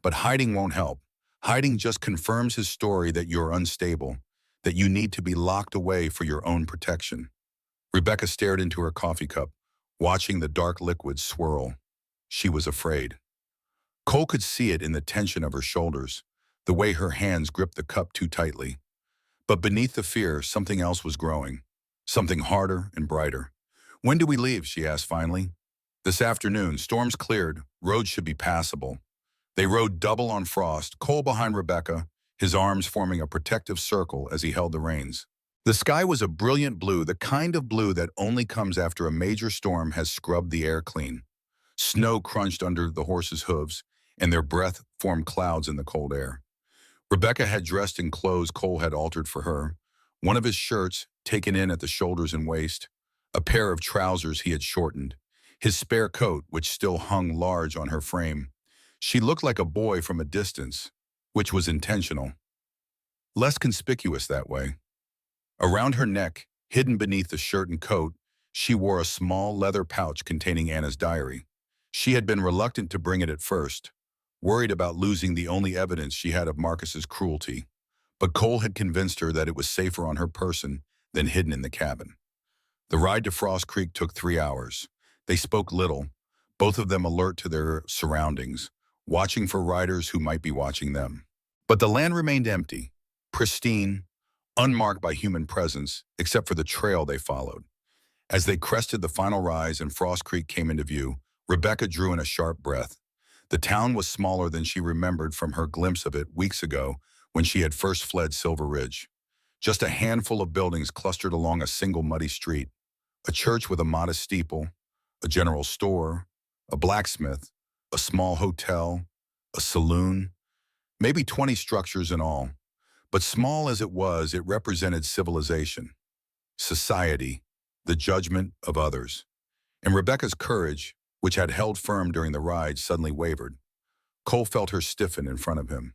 "But hiding won't help. Hiding just confirms his story that you're unstable, that you need to be locked away for your own protection." Rebecca stared into her coffee cup, watching the dark liquid swirl. She was afraid. Cole could see it in the tension of her shoulders, the way her hands gripped the cup too tightly. But beneath the fear, something else was growing, something harder and brighter. "When do we leave?" she asked finally. "This afternoon. Storm's cleared. Roads should be passable." They rode double on Frost, Cole behind Rebecca, his arms forming a protective circle as he held the reins. The sky was a brilliant blue, the kind of blue that only comes after a major storm has scrubbed the air clean. Snow crunched under the horses' hooves, and their breath formed clouds in the cold air. Rebecca had dressed in clothes Cole had altered for her, one of his shirts taken in at the shoulders and waist, a pair of trousers he had shortened, his spare coat which still hung large on her frame. She looked like a boy from a distance, which was intentional, less conspicuous that way. Around her neck, hidden beneath the shirt and coat, she wore a small leather pouch containing Anna's diary. She had been reluctant to bring it at first, worried about losing the only evidence she had of Marcus's cruelty. But Cole had convinced her that it was safer on her person than hidden in the cabin. The ride to Frost Creek took 3 hours. They spoke little, both of them alert to their surroundings, watching for riders who might be watching them. But the land remained empty, pristine, unmarked by human presence, except for the trail they followed. As they crested the final rise and Frost Creek came into view, Rebecca drew in a sharp breath. The town was smaller than she remembered from her glimpse of it weeks ago when she had first fled Silver Ridge. Just a handful of buildings clustered along a single muddy street. A church with a modest steeple, a general store, a blacksmith, a small hotel, a saloon, maybe 20 structures in all. But small as it was, it represented civilization, society, the judgment of others. And Rebecca's courage, which had held firm during the ride, suddenly wavered. Cole felt her stiffen in front of him.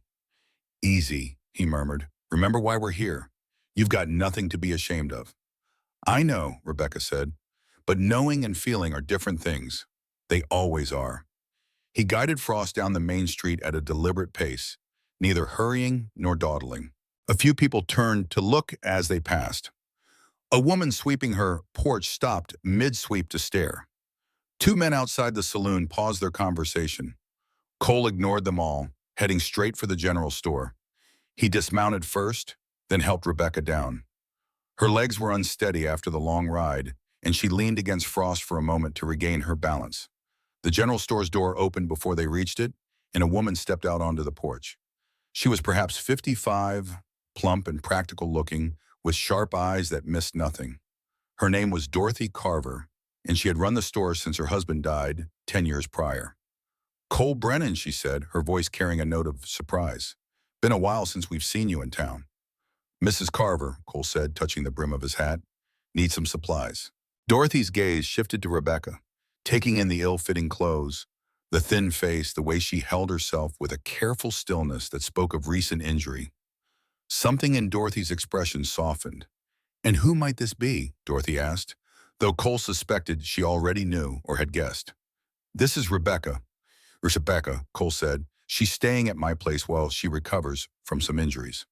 "Easy," he murmured. "Remember why we're here. You've got nothing to be ashamed of." "I know," Rebecca said, "but knowing and feeling are different things. They always are." He guided Frost down the main street at a deliberate pace, neither hurrying nor dawdling. A few people turned to look as they passed. A woman sweeping her porch stopped mid-sweep to stare. 2 men outside the saloon paused their conversation. Cole ignored them all, heading straight for the general store. He dismounted first, then helped Rebecca down. Her legs were unsteady after the long ride, and she leaned against Frost for a moment to regain her balance. The general store's door opened before they reached it, and a woman stepped out onto the porch. She was perhaps 55, plump and practical looking, with sharp eyes that missed nothing. Her name was Dorothy Carver, and she had run the store since her husband died 10 years prior. "Cole Brennan," she said, her voice carrying a note of surprise. "Been a while since we've seen you in town." "Mrs. Carver," Cole said, touching the brim of his hat. "Need some supplies." Dorothy's gaze shifted to Rebecca, taking in the ill-fitting clothes, the thin face, the way she held herself with a careful stillness that spoke of recent injury. Something in Dorothy's expression softened. "And who might this be?" Dorothy asked, though Cole suspected she already knew or had guessed. "This is Rebecca." "Rebecca," Cole said. "She's staying at my place while she recovers from some injuries."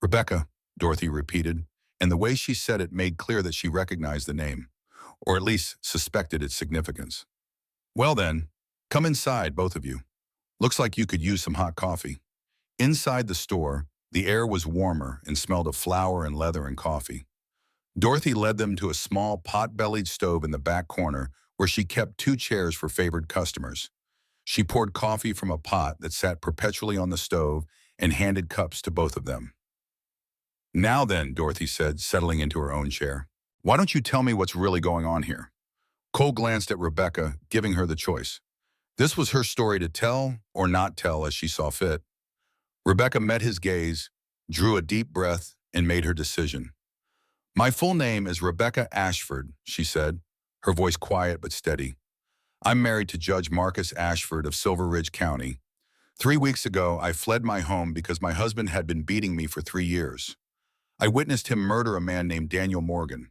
"Rebecca," Dorothy repeated, and the way she said it made clear that she recognized the name, or at least suspected its significance. "Well then, come inside, both of you. Looks like you could use some hot coffee." Inside the store, the air was warmer and smelled of flour and leather and coffee. Dorothy led them to a small pot-bellied stove in the back corner where she kept two chairs for favored customers. She poured coffee from a pot that sat perpetually on the stove and handed cups to both of them. "Now then," Dorothy said, settling into her own chair. "Why don't you tell me what's really going on here?" Cole glanced at Rebecca, giving her the choice. This was her story to tell or not tell as she saw fit. Rebecca met his gaze, drew a deep breath, and made her decision. "My full name is Rebecca Ashford," she said, her voice quiet but steady. "I'm married to Judge Marcus Ashford of Silver Ridge County. 3 weeks ago, I fled my home because my husband had been beating me for 3 years. I witnessed him murder a man named Daniel Morgan.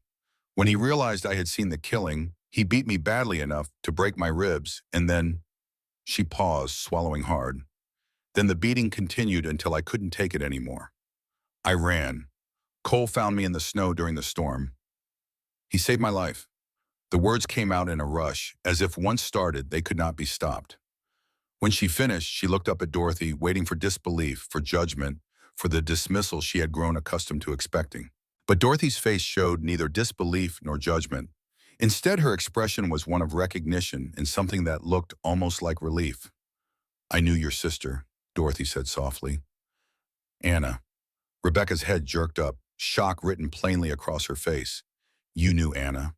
When he realized I had seen the killing, he beat me badly enough to break my ribs, and then—" She paused, swallowing hard. "Then the beating continued until I couldn't take it anymore. I ran. Cole found me in the snow during the storm. He saved my life." The words came out in a rush, as if once started, they could not be stopped. When she finished, she looked up at Dorothy, waiting for disbelief, for judgment, for the dismissal she had grown accustomed to expecting. But Dorothy's face showed neither disbelief nor judgment. Instead, her expression was one of recognition and something that looked almost like relief. "I knew your sister," Dorothy said softly. "Anna." Rebecca's head jerked up, shock written plainly across her face. "You knew Anna?"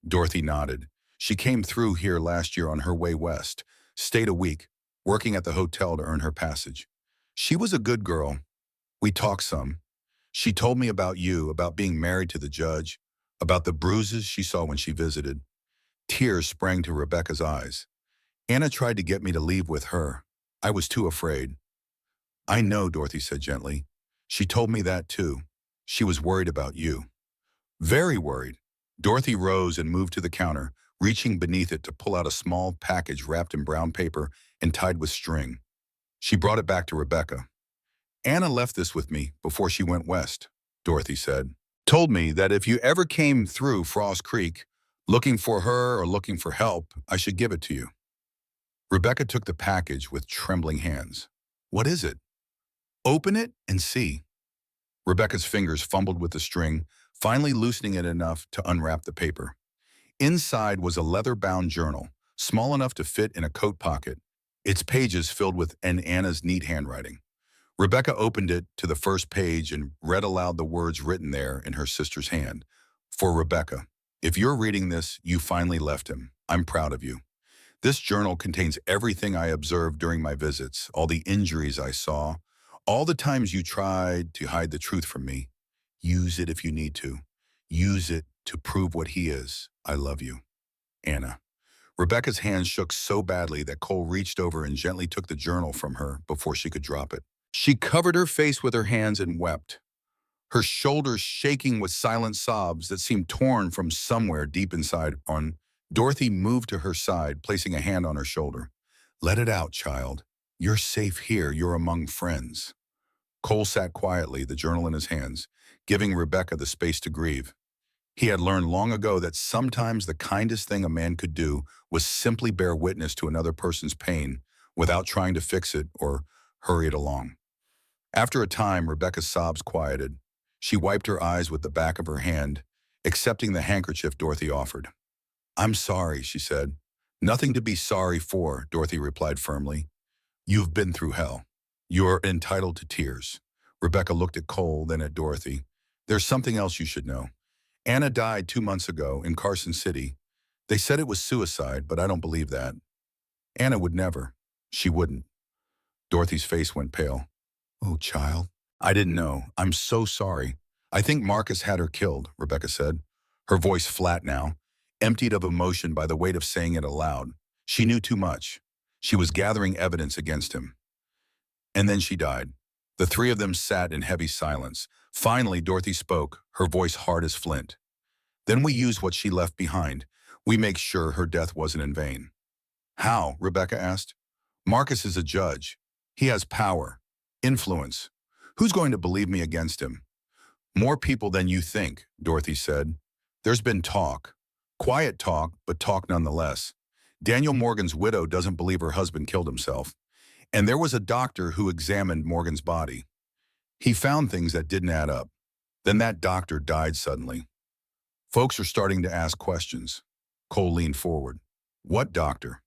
Dorothy nodded. "She came through here last year on her way west, stayed a week, working at the hotel to earn her passage. She was a good girl. We talked some. She told me about you, about being married to the judge, about the bruises she saw when she visited." Tears sprang to Rebecca's eyes. "Anna tried to get me to leave with her. I was too afraid." "I know," Dorothy said gently. "She told me that too. She was worried about you." "Very worried." Dorothy rose and moved to the counter, reaching beneath it to pull out a small package wrapped in brown paper and tied with string. She brought it back to Rebecca. "Anna left this with me before she went west," Dorothy said. "Told me that if you ever came through Frost Creek, looking for her or looking for help, I should give it to you." Rebecca took the package with trembling hands. "What is it?" "Open it and see." Rebecca's fingers fumbled with the string, finally loosening it enough to unwrap the paper. Inside was a leather-bound journal, small enough to fit in a coat pocket, its pages filled with Anna's neat handwriting. Rebecca opened it to the first page and read aloud the words written there in her sister's hand. "For Rebecca, if you're reading this, you finally left him. I'm proud of you. This journal contains everything I observed during my visits, all the injuries I saw, all the times you tried to hide the truth from me. Use it if you need to. Use it to prove what he is. I love you. Anna." Rebecca's hand shook so badly that Cole reached over and gently took the journal from her before she could drop it. She covered her face with her hands and wept, her shoulders shaking with silent sobs that seemed torn from somewhere deep inside. Dorothy moved to her side, placing a hand on her shoulder. "Let it out, child. You're safe here. You're among friends." Cole sat quietly, the journal in his hands, giving Rebecca the space to grieve. He had learned long ago that sometimes the kindest thing a man could do was simply bear witness to another person's pain without trying to fix it or hurry it along. After a time, Rebecca's sobs quieted. She wiped her eyes with the back of her hand, accepting the handkerchief Dorothy offered. "I'm sorry," she said. "Nothing to be sorry for," Dorothy replied firmly. "You've been through hell. You're entitled to tears." Rebecca looked at Cole, then at Dorothy. "There's something else you should know. Anna died 2 months ago in Carson City. They said it was suicide, but I don't believe that. Anna would never. She wouldn't." Dorothy's face went pale. "Oh, child. I didn't know. I'm so sorry. I think Marcus had her killed," Rebecca said, her voice flat now, emptied of emotion by the weight of saying it aloud. She knew too much. She was gathering evidence against him. "And then she died. The three of them sat in heavy silence. Finally, Dorothy spoke, her voice hard as flint. Then we use what she left behind. We make sure her death wasn't in vain. How? Rebecca asked. Marcus is a judge. He has power, influence. Who's going to believe me against him? More people than you think, Dorothy said. There's been talk. Quiet talk, but talk nonetheless. Daniel Morgan's widow doesn't believe her husband killed himself. And there was a doctor who examined Morgan's body. He found things that didn't add up. Then that doctor died suddenly. Folks are starting to ask questions. Cole leaned forward. What doctor?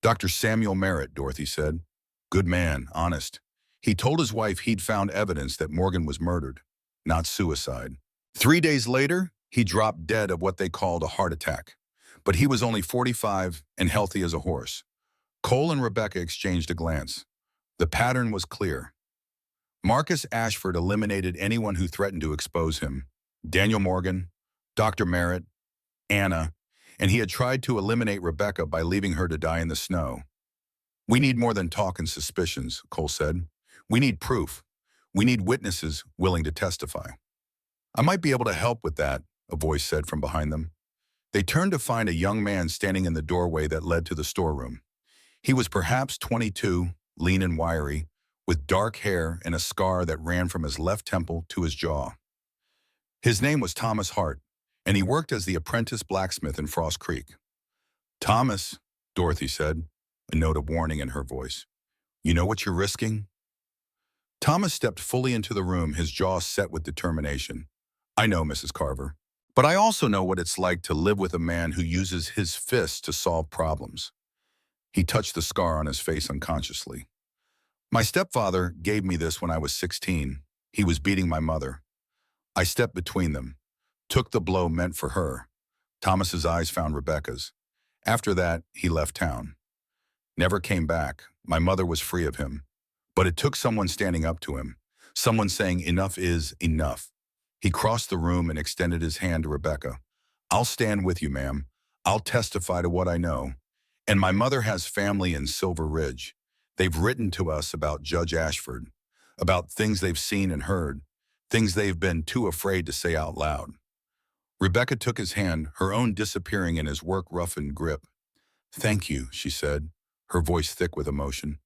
Dr. Samuel Merritt, Dorothy said. Good man, honest. He told his wife he'd found evidence that Morgan was murdered, not suicide. 3 days later, he dropped dead of what they called a heart attack. But he was only 45 and healthy as a horse. Cole and Rebecca exchanged a glance. The pattern was clear. Marcus Ashford eliminated anyone who threatened to expose him. Daniel Morgan, Dr. Merritt, Anna, and he had tried to eliminate Rebecca by leaving her to die in the snow. We need more than talk and suspicions, Cole said. We need proof. We need witnesses willing to testify. I might be able to help with that, a voice said from behind them. They turned to find a young man standing in the doorway that led to the storeroom. He was perhaps 22, lean and wiry, with dark hair and a scar that ran from his left temple to his jaw. His name was Thomas Hart, and he worked as the apprentice blacksmith in Frost Creek. Thomas, Dorothy said, a note of warning in her voice. You know what you're risking? Thomas stepped fully into the room, his jaw set with determination. I know, Mrs. Carver. But I also know what it's like to live with a man who uses his fists to solve problems. He touched the scar on his face unconsciously. My stepfather gave me this when I was 16. He was beating my mother. I stepped between them, took the blow meant for her. Thomas's eyes found Rebecca's. After that, he left town. Never came back. My mother was free of him. But it took someone standing up to him, someone saying enough is enough. He crossed the room and extended his hand to Rebecca. I'll stand with you, ma'am. I'll testify to what I know. And my mother has family in Silver Ridge. They've written to us about Judge Ashford, about things they've seen and heard, things they've been too afraid to say out loud. Rebecca took his hand, her own disappearing in his work-roughened grip. Thank you, she said, her voice thick with emotion.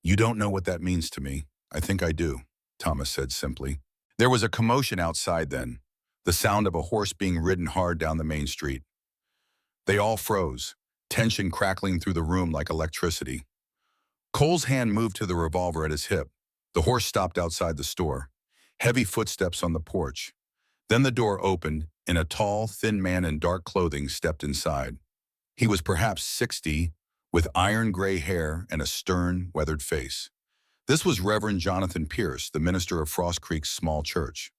You don't know what that means to me. I think I do, Thomas said simply. There was a commotion outside then, the sound of a horse being ridden hard down the main street. They all froze, tension crackling through the room like electricity. Cole's hand moved to the revolver at his hip. The horse stopped outside the store. Heavy footsteps on the porch. Then the door opened, and a tall, thin man in dark clothing stepped inside. He was perhaps 60, with iron gray hair and a stern, weathered face. This was Reverend Jonathan Pierce, the minister of Frost Creek's small church.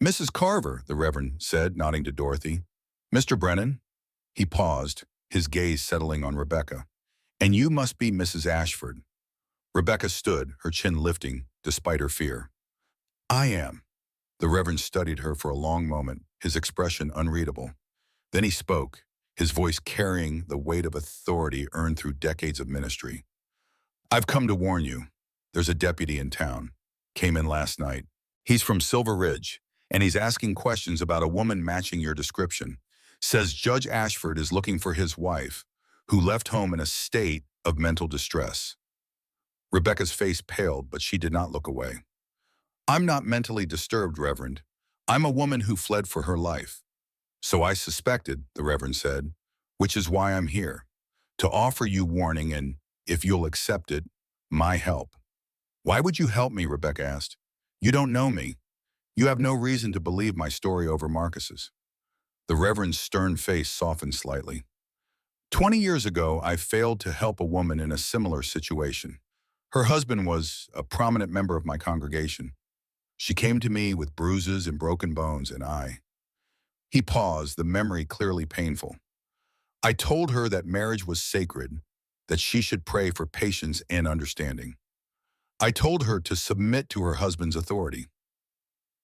Mrs. Carver, the Reverend said, nodding to Dorothy. Mr. Brennan? He paused, his gaze settling on Rebecca. And you must be Mrs. Ashford. Rebecca stood, her chin lifting, despite her fear. I am. The Reverend studied her for a long moment, his expression unreadable. Then he spoke, his voice carrying the weight of authority earned through decades of ministry. I've come to warn you. There's a deputy in town. Came in last night. He's from Silver Ridge, and he's asking questions about a woman matching your description. Says Judge Ashford is looking for his wife, who left home in a state of mental distress. Rebecca's face paled, but she did not look away. I'm not mentally disturbed, Reverend. I'm a woman who fled for her life. So I suspected, the Reverend said, which is why I'm here, to offer you warning and, if you'll accept it, my help. Why would you help me, Rebecca asked. You don't know me. You have no reason to believe my story over Marcus's. The Reverend's stern face softened slightly. 20 years ago, I failed to help a woman in a similar situation. Her husband was a prominent member of my congregation. She came to me with bruises and broken bones, and He paused, the memory clearly painful. I told her that marriage was sacred, that she should pray for patience and understanding. I told her to submit to her husband's authority.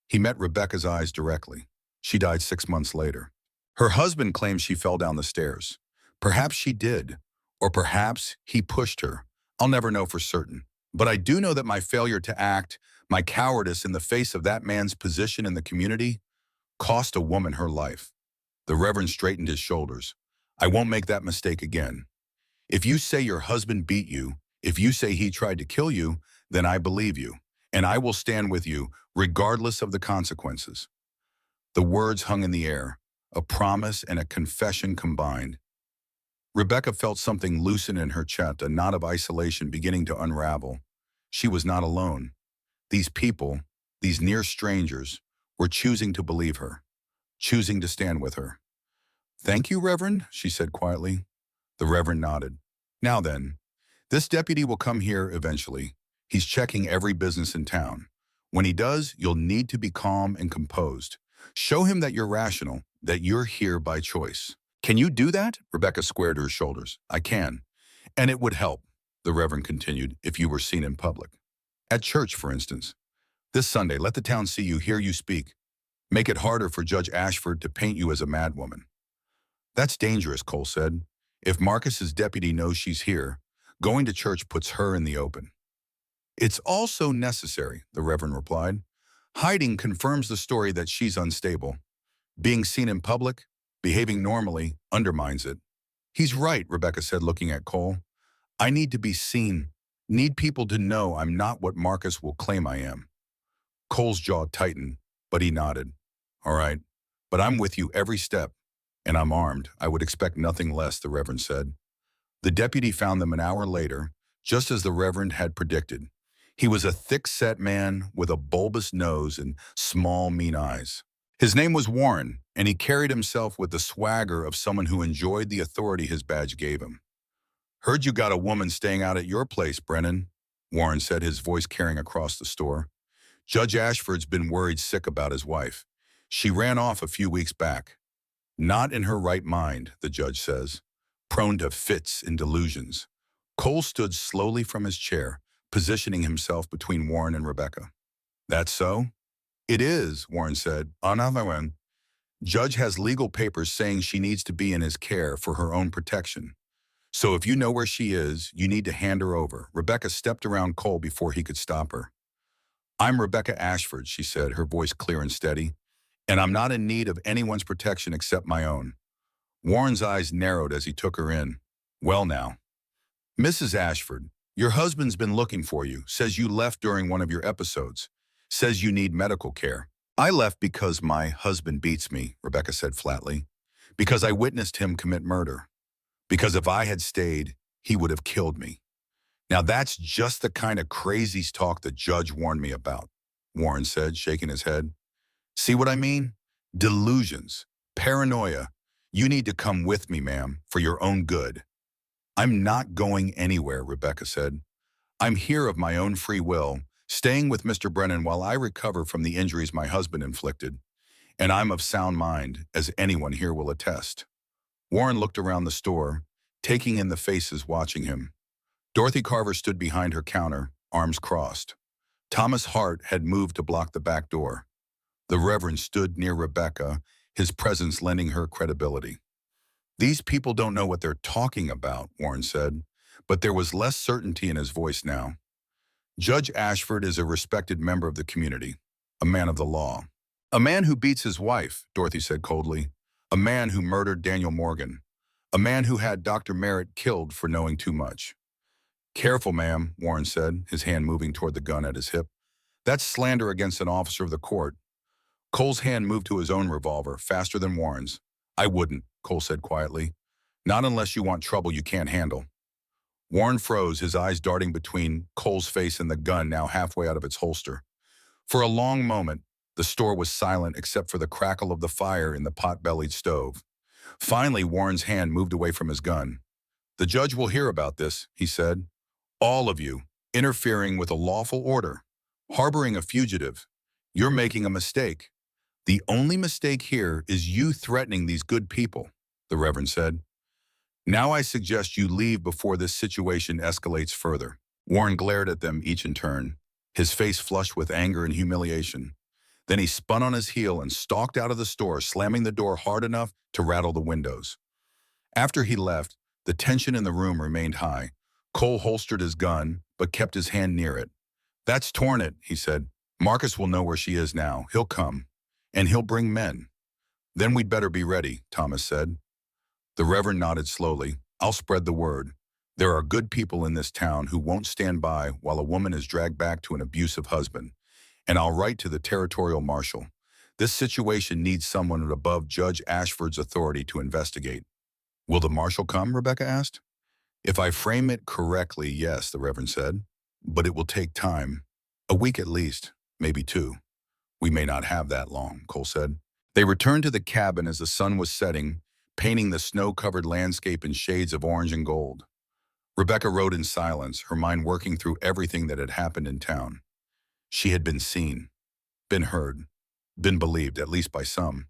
He met Rebecca's eyes directly. She died 6 months later. Her husband claims she fell down the stairs. Perhaps she did, or perhaps he pushed her. I'll never know for certain. But I do know that my failure to act, my cowardice in the face of that man's position in the community, cost a woman her life. The Reverend straightened his shoulders. I won't make that mistake again. If you say your husband beat you, if you say he tried to kill you, then I believe you, and I will stand with you, regardless of the consequences. The words hung in the air, a promise and a confession combined. Rebecca felt something loosen in her chest, a knot of isolation beginning to unravel. She was not alone. These people, these near strangers, were choosing to believe her, choosing to stand with her. Thank you, Reverend, she said quietly. The Reverend nodded. Now then, this deputy will come here eventually. He's checking every business in town. When he does, you'll need to be calm and composed. Show him that you're rational, that you're here by choice. Can you do that? Rebecca squared her shoulders. I can. And it would help, the Reverend continued, if you were seen in public. At church, for instance. This Sunday, let the town see you, hear you speak. Make it harder for Judge Ashford to paint you as a madwoman. That's dangerous, Cole said. If Marcus's deputy knows she's here, going to church puts her in the open. It's also necessary, the Reverend replied. Hiding confirms the story that she's unstable. Being seen in public, behaving normally, undermines it. He's right, Rebecca said, looking at Cole. I need to be seen. Need people to know I'm not what Marcus will claim I am. Cole's jaw tightened, but he nodded. All right, but I'm with you every step. And I'm armed. I would expect nothing less, the Reverend said. The deputy found them an hour later, just as the Reverend had predicted. He was a thick-set man with a bulbous nose and small, mean eyes. His name was Warren, and he carried himself with the swagger of someone who enjoyed the authority his badge gave him. Heard you got a woman staying out at your place, Brennan, Warren said, his voice carrying across the store. Judge Ashford's been worried sick about his wife. She ran off a few weeks back. Not in her right mind, the judge says, prone to fits and delusions. Cole stood slowly from his chair, positioning himself between Warren and Rebecca. That's so? It is, Warren said. Another one. Judge has legal papers saying she needs to be in his care for her own protection. So if you know where she is, you need to hand her over. Rebecca stepped around Cole before he could stop her. I'm Rebecca Ashford, she said, her voice clear and steady. And I'm not in need of anyone's protection except my own. Warren's eyes narrowed as he took her in. Well now. Mrs. Ashford, your husband's been looking for you, says you left during one of your episodes, says you need medical care. I left because my husband beats me, Rebecca said flatly, because I witnessed him commit murder. Because if I had stayed, he would have killed me. Now that's just the kind of crazy talk the judge warned me about, Warren said, shaking his head. See what I mean? Delusions, paranoia. You need to come with me, ma'am, for your own good. I'm not going anywhere, Rebecca said. I'm here of my own free will, staying with Mr. Brennan while I recover from the injuries my husband inflicted. And I'm of sound mind, as anyone here will attest. Warren looked around the store, taking in the faces watching him. Dorothy Carver stood behind her counter, arms crossed. Thomas Hart had moved to block the back door. The Reverend stood near Rebecca, his presence lending her credibility. These people don't know what they're talking about, Warren said, but there was less certainty in his voice now. Judge Ashford is a respected member of the community, a man of the law. A man who beats his wife, Dorothy said coldly. A man who murdered Daniel Morgan. A man who had Dr. Merritt killed for knowing too much. Careful, ma'am, Warren said, his hand moving toward the gun at his hip. That's slander against an officer of the court. Cole's hand moved to his own revolver, faster than Warren's. I wouldn't, Cole said quietly. Not unless you want trouble you can't handle. Warren froze, his eyes darting between Cole's face and the gun now halfway out of its holster. For a long moment, the store was silent except for the crackle of the fire in the pot-bellied stove. Finally, Warren's hand moved away from his gun. The judge will hear about this, he said. All of you, interfering with a lawful order, harboring a fugitive. You're making a mistake. The only mistake here is you threatening these good people, the Reverend said. Now I suggest you leave before this situation escalates further. Warren glared at them each in turn, his face flushed with anger and humiliation. Then he spun on his heel and stalked out of the store, slamming the door hard enough to rattle the windows. After he left, the tension in the room remained high. Cole holstered his gun, but kept his hand near it. That's torn it, he said. Marcus will know where she is now. He'll come. And he'll bring men. Then we'd better be ready, Thomas said. The Reverend nodded slowly. I'll spread the word. There are good people in this town who won't stand by while a woman is dragged back to an abusive husband. And I'll write to the territorial marshal. This situation needs someone above Judge Ashford's authority to investigate. Will the marshal come? Rebecca asked. If I frame it correctly, yes, the Reverend said. But it will take time. A week at least, maybe 2. We may not have that long, Cole said. They returned to the cabin as the sun was setting, painting the snow-covered landscape in shades of orange and gold. Rebecca rode in silence, her mind working through everything that had happened in town. She had been seen, been heard, been believed, at least by some.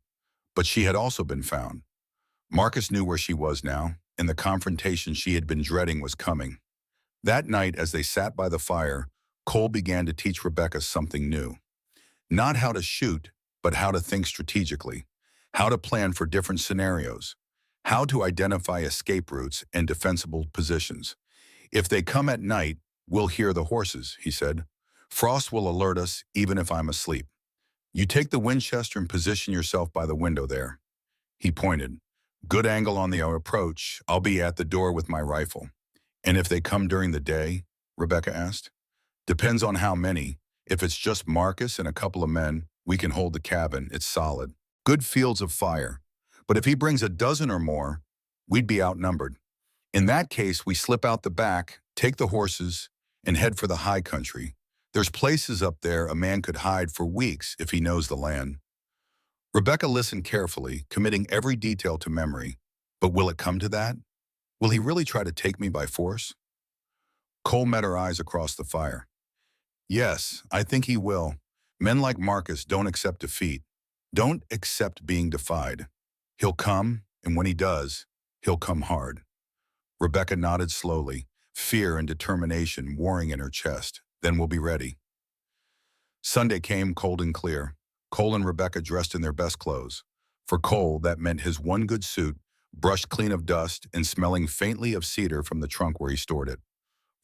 But she had also been found. Marcus knew where she was now, and the confrontation she had been dreading was coming. That night, as they sat by the fire, Cole began to teach Rebecca something new. Not how to shoot, but how to think strategically, how to plan for different scenarios, how to identify escape routes and defensible positions. If they come at night, we'll hear the horses, he said. Frost will alert us even if I'm asleep. You take the Winchester and position yourself by the window there. He pointed. Good angle on the approach. I'll be at the door with my rifle. And if they come during the day? Rebecca asked. Depends on how many. If it's just Marcus and a couple of men, we can hold the cabin. It's solid. Good fields of fire. But if he brings a dozen or more, we'd be outnumbered. In that case, we slip out the back, take the horses, and head for the high country. There's places up there a man could hide for weeks if he knows the land. Rebecca listened carefully, committing every detail to memory. But will it come to that? Will he really try to take me by force? Cole met her eyes across the fire. Yes, I think he will. Men like Marcus don't accept defeat, don't accept being defied. He'll come, and when he does, he'll come hard. Rebecca nodded slowly, fear and determination warring in her chest. Then we'll be ready. Sunday came cold and clear. Cole and Rebecca dressed in their best clothes. For Cole, that meant his one good suit, brushed clean of dust and smelling faintly of cedar from the trunk where he stored it.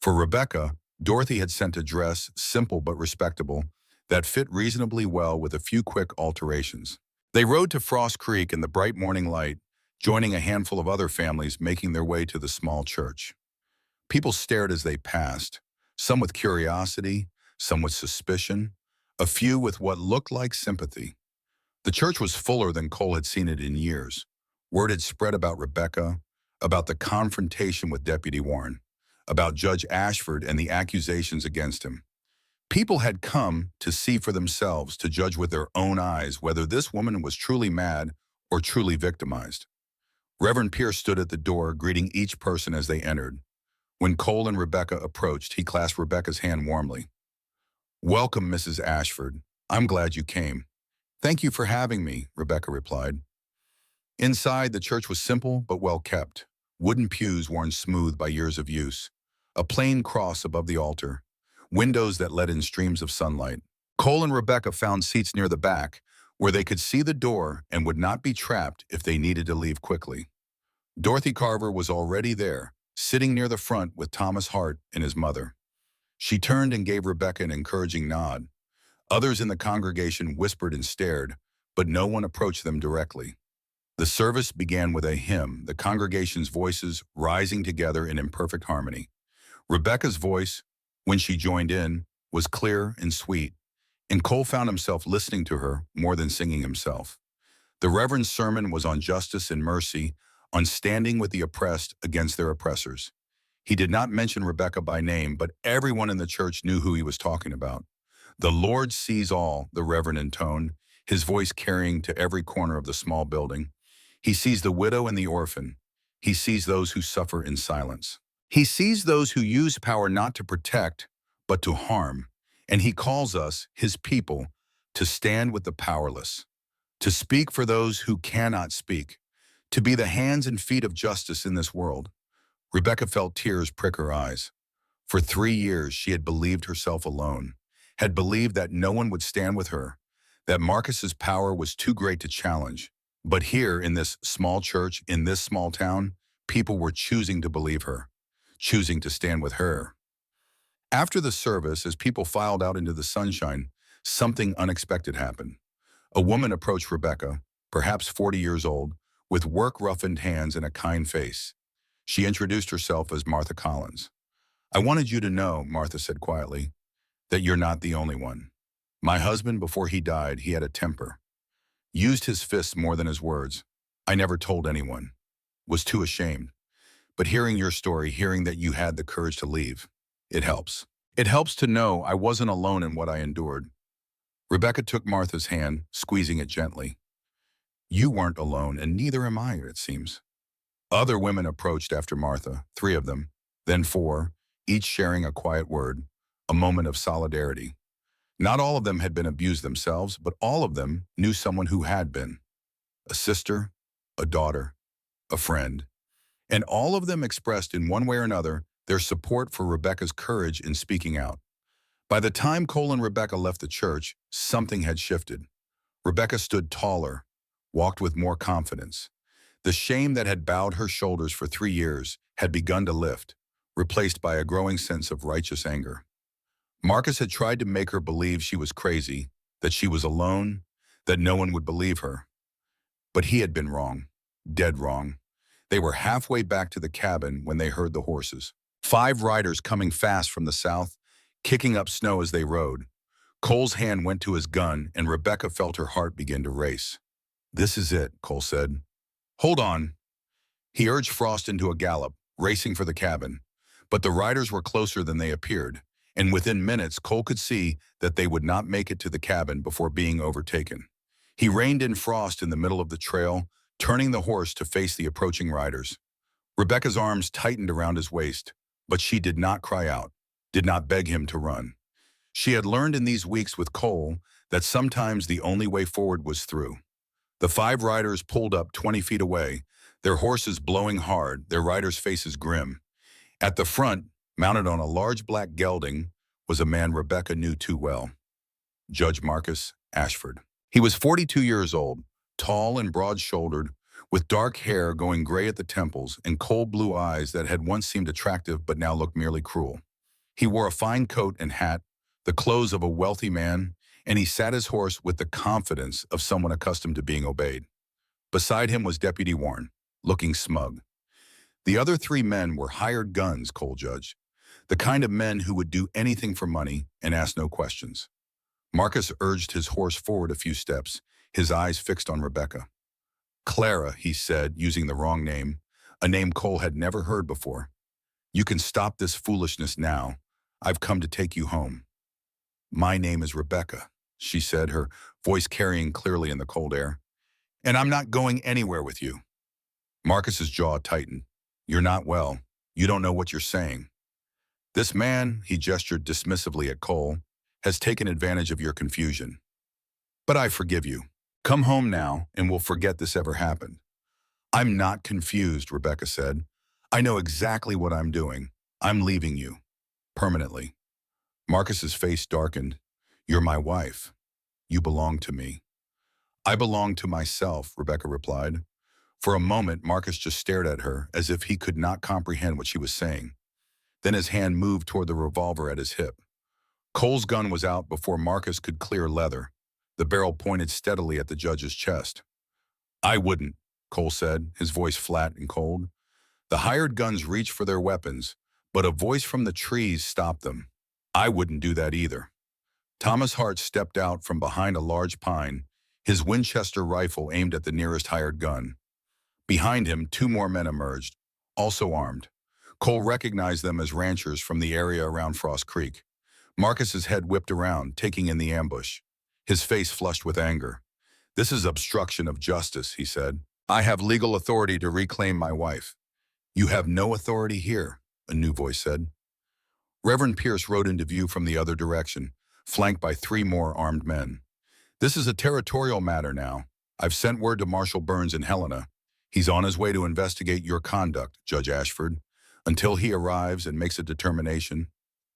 For Rebecca, Dorothy had sent a dress, simple but respectable, that fit reasonably well with a few quick alterations. They rode to Frost Creek in the bright morning light, joining a handful of other families making their way to the small church. People stared as they passed, some with curiosity, some with suspicion, a few with what looked like sympathy. The church was fuller than Cole had seen it in years. Word had spread about Rebecca, about the confrontation with Deputy Warren, about Judge Ashford and the accusations against him. People had come to see for themselves, to judge with their own eyes whether this woman was truly mad or truly victimized. Reverend Pierce stood at the door, greeting each person as they entered. When Cole and Rebecca approached, he clasped Rebecca's hand warmly. Welcome, Mrs. Ashford. I'm glad you came. Thank you for having me, Rebecca replied. Inside, the church was simple but well kept. Wooden pews worn smooth by years of use. A plain cross above the altar. Windows that let in streams of sunlight. Cole and Rebecca found seats near the back, where they could see the door and would not be trapped if they needed to leave quickly. Dorothy Carver was already there, sitting near the front with Thomas Hart and his mother. She turned and gave Rebecca an encouraging nod. Others in the congregation whispered and stared, but no one approached them directly. The service began with a hymn, the congregation's voices rising together in imperfect harmony. Rebecca's voice, when she joined in, was clear and sweet, and Cole found himself listening to her more than singing himself. The Reverend's sermon was on justice and mercy, on standing with the oppressed against their oppressors. He did not mention Rebecca by name, but everyone in the church knew who he was talking about. The Lord sees all, the Reverend intoned, his voice carrying to every corner of the small building. He sees the widow and the orphan. He sees those who suffer in silence. He sees those who use power not to protect, but to harm. And he calls us, his people, to stand with the powerless, to speak for those who cannot speak, to be the hands and feet of justice in this world. Rebecca felt tears prick her eyes. For 3 years, she had believed herself alone, had believed that no one would stand with her, that Marcus's power was too great to challenge. But here, in this small church, in this small town, people were choosing to believe her, choosing to stand with her. After the service, as people filed out into the sunshine, something unexpected happened. A woman approached Rebecca, perhaps 40 years old, with work-roughened hands and a kind face. She introduced herself as Martha Collins. "I wanted you to know," Martha said quietly, "that you're not the only one. My husband, before he died, he had a temper. Used his fists more than his words. I never told anyone. Was too ashamed. But hearing your story, hearing that you had the courage to leave, it helps. It helps to know I wasn't alone in what I endured." Rebecca took Martha's hand, squeezing it gently. "You weren't alone, and neither am I, it seems." Other women approached after Martha, 3 of them, then 4, each sharing a quiet word, a moment of solidarity. Not all of them had been abused themselves, but all of them knew someone who had been. A sister, a daughter, a friend. And all of them expressed in one way or another their support for Rebecca's courage in speaking out. By the time Cole and Rebecca left the church, something had shifted. Rebecca stood taller, walked with more confidence. The shame that had bowed her shoulders for 3 years had begun to lift, replaced by a growing sense of righteous anger. Marcus had tried to make her believe she was crazy, that she was alone, that no one would believe her. But he had been wrong, dead wrong. They were halfway back to the cabin when they heard the horses. 5 riders coming fast from the south, kicking up snow as they rode. Cole's hand went to his gun, and Rebecca felt her heart begin to race. "This is it," Cole said. "Hold on." He urged Frost into a gallop, racing for the cabin. But the riders were closer than they appeared, and within minutes Cole could see that they would not make it to the cabin before being overtaken. He reined in Frost in the middle of the trail, turning the horse to face the approaching riders. Rebecca's arms tightened around his waist, but she did not cry out, did not beg him to run. She had learned in these weeks with Cole that sometimes the only way forward was through. The 5 riders pulled up 20 feet away, their horses blowing hard, their riders' faces grim. At the front, mounted on a large black gelding, was a man Rebecca knew too well. Judge Marcus Ashford. He was 42 years old, tall and broad-shouldered, with dark hair going gray at the temples and cold blue eyes that had once seemed attractive but now looked merely cruel. He wore a fine coat and hat, the clothes of a wealthy man, and he sat his horse with the confidence of someone accustomed to being obeyed. Beside him was Deputy Warren, looking smug. The other 3 men were hired guns, Cole judged, the kind of men who would do anything for money and ask no questions. Marcus urged his horse forward a few steps, his eyes fixed on Rebecca. "Clara," he said, using the wrong name, a name Cole had never heard before. "You can stop this foolishness now. I've come to take you home." "My name is Rebecca," she said, her voice carrying clearly in the cold air. "And I'm not going anywhere with you." Marcus's jaw tightened. "You're not well. You don't know what you're saying. This man," he gestured dismissively at Cole, "has taken advantage of your confusion. But I forgive you. Come home now, and we'll forget this ever happened." "I'm not confused," Rebecca said. "I know exactly what I'm doing. I'm leaving you. Permanently." Marcus's face darkened. "You're my wife. You belong to me." "I belong to myself," Rebecca replied. For a moment, Marcus just stared at her as if he could not comprehend what she was saying. Then his hand moved toward the revolver at his hip. Cole's gun was out before Marcus could clear leather. The barrel pointed steadily at the judge's chest. "I wouldn't," Cole said, his voice flat and cold. The hired guns reached for their weapons, but a voice from the trees stopped them. "I wouldn't do that either." Thomas Hart stepped out from behind a large pine, his Winchester rifle aimed at the nearest hired gun. Behind him, 2 more men emerged, also armed. Cole recognized them as ranchers from the area around Frost Creek. Marcus's head whipped around, taking in the ambush. His face flushed with anger. "This is obstruction of justice," he said. "I have legal authority to reclaim my wife." "You have no authority here," a new voice said. Reverend Pierce rode into view from the other direction, flanked by 3 more armed men. "This is a territorial matter now. I've sent word to Marshal Burns in Helena. He's on his way to investigate your conduct, Judge Ashford. Until he arrives and makes a determination,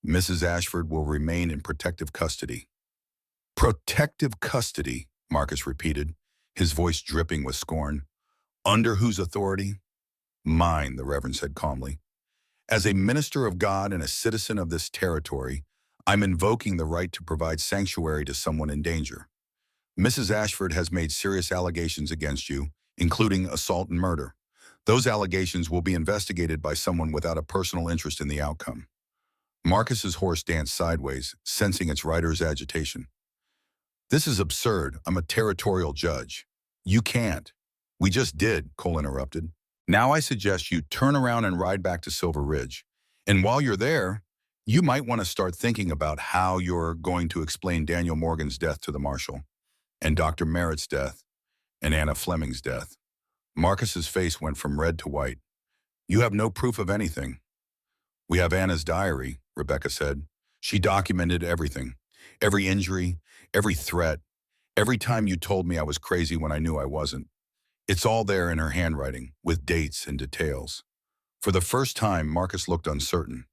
Mrs. Ashford will remain in protective custody." "Protective custody," Marcus repeated, his voice dripping with scorn. "Under whose authority?" "Mine," the Reverend said calmly. As a minister of God and a citizen of this territory, I'm invoking the right to provide sanctuary to someone in danger. Mrs. Ashford has made serious allegations against you, including assault and murder. Those allegations will be investigated by someone without a personal interest in the outcome. Marcus's horse danced sideways, sensing its rider's agitation. This is absurd. I'm a territorial judge. You can't. We just did, Cole interrupted. Now I suggest you turn around and ride back to Silver Ridge. And while you're there, you might want to start thinking about how you're going to explain Daniel Morgan's death to the marshal, and Dr. Merritt's death, and Anna Fleming's death. Marcus's face went from red to white. You have no proof of anything. We have Anna's diary, Rebecca said. She documented everything. Every injury, every threat, every time you told me I was crazy when I knew I wasn't. It's all there in her handwriting, with dates and details. For the first time, Marcus looked uncertain.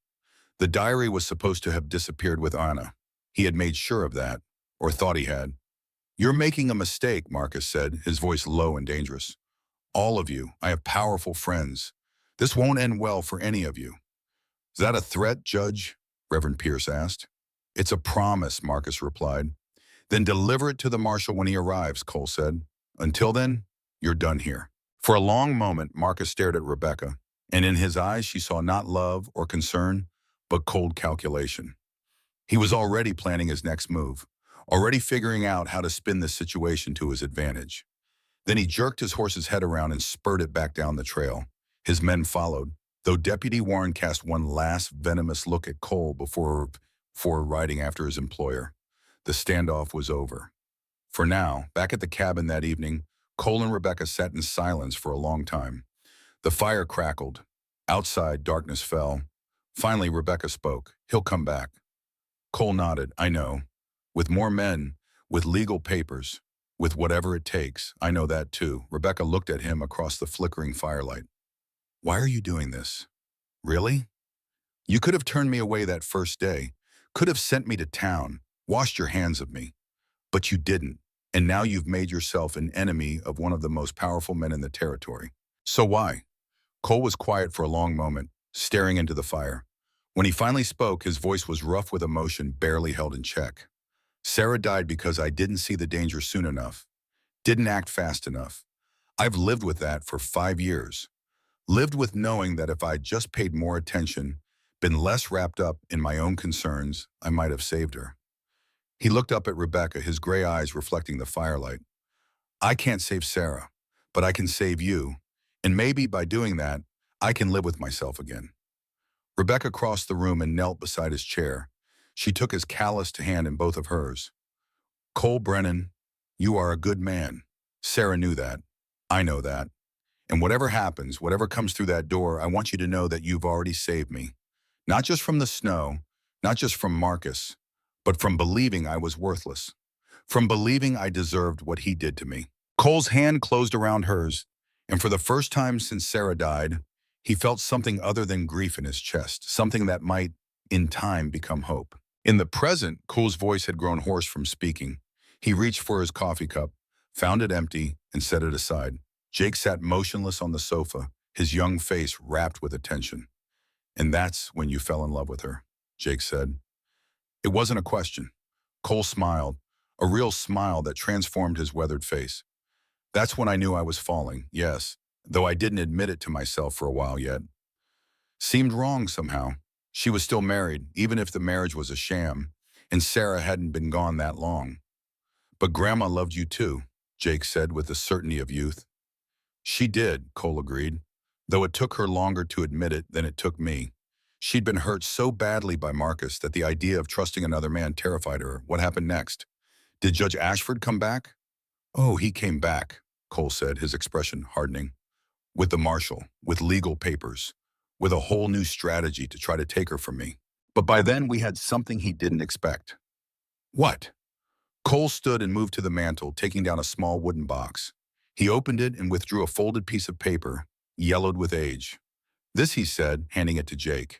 The diary was supposed to have disappeared with Anna. He had made sure of that, or thought he had. You're making a mistake, Marcus said, his voice low and dangerous. All of you, I have powerful friends. This won't end well for any of you. Is that a threat, Judge? Reverend Pierce asked. It's a promise, Marcus replied. Then deliver it to the marshal when he arrives, Cole said. Until then, you're done here. For a long moment, Marcus stared at Rebecca, and in his eyes she saw not love or concern, but cold calculation. He was already planning his next move, already figuring out how to spin this situation to his advantage. Then he jerked his horse's head around and spurred it back down the trail. His men followed, though Deputy Warren cast one last venomous look at Cole before riding after his employer. The standoff was over. For now, back at the cabin that evening, Cole and Rebecca sat in silence for a long time. The fire crackled. Outside, darkness fell. Finally, Rebecca spoke. He'll come back. Cole nodded. I know. With more men, with legal papers, with whatever it takes. I know that too. Rebecca looked at him across the flickering firelight. Why are you doing this? Really? You could have turned me away that first day, could have sent me to town, washed your hands of me. But you didn't, and now you've made yourself an enemy of one of the most powerful men in the territory. So why? Cole was quiet for a long moment, staring into the fire. When he finally spoke, his voice was rough with emotion barely held in check. Sarah died because I didn't see the danger soon enough, didn't act fast enough. I've lived with that for 5 years. Lived with knowing that if I'd just paid more attention, been less wrapped up in my own concerns, I might have saved her. He looked up at Rebecca, his gray eyes reflecting the firelight. I can't save Sarah, but I can save you, and maybe by doing that, I can live with myself again. Rebecca crossed the room and knelt beside his chair. She took his calloused hand in both of hers. Cole Brennan, you are a good man. Sarah knew that. I know that. And whatever happens, whatever comes through that door, I want you to know that you've already saved me. Not just from the snow, not just from Marcus, but from believing I was worthless. From believing I deserved what he did to me. Cole's hand closed around hers, and for the first time since Sarah died, he felt something other than grief in his chest, something that might, in time, become hope. In the present, Cole's voice had grown hoarse from speaking. He reached for his coffee cup, found it empty, and set it aside. Jake sat motionless on the sofa, his young face rapt with attention. And that's when you fell in love with her, Jake said. It wasn't a question. Cole smiled, a real smile that transformed his weathered face. That's when I knew I was falling, yes, though I didn't admit it to myself for a while yet. Seemed wrong somehow. She was still married, even if the marriage was a sham, and Sarah hadn't been gone that long. But Grandma loved you too, Jake said with the certainty of youth. She did, Cole agreed, though it took her longer to admit it than it took me. She'd been hurt so badly by Marcus that the idea of trusting another man terrified her. What happened next? Did Judge Ashford come back? Oh, he came back, Cole said, his expression hardening. With the marshal, with legal papers, with a whole new strategy to try to take her from me. But by then we had something he didn't expect. What? Cole stood and moved to the mantel, taking down a small wooden box. He opened it and withdrew a folded piece of paper, yellowed with age. This, he said, handing it to Jake.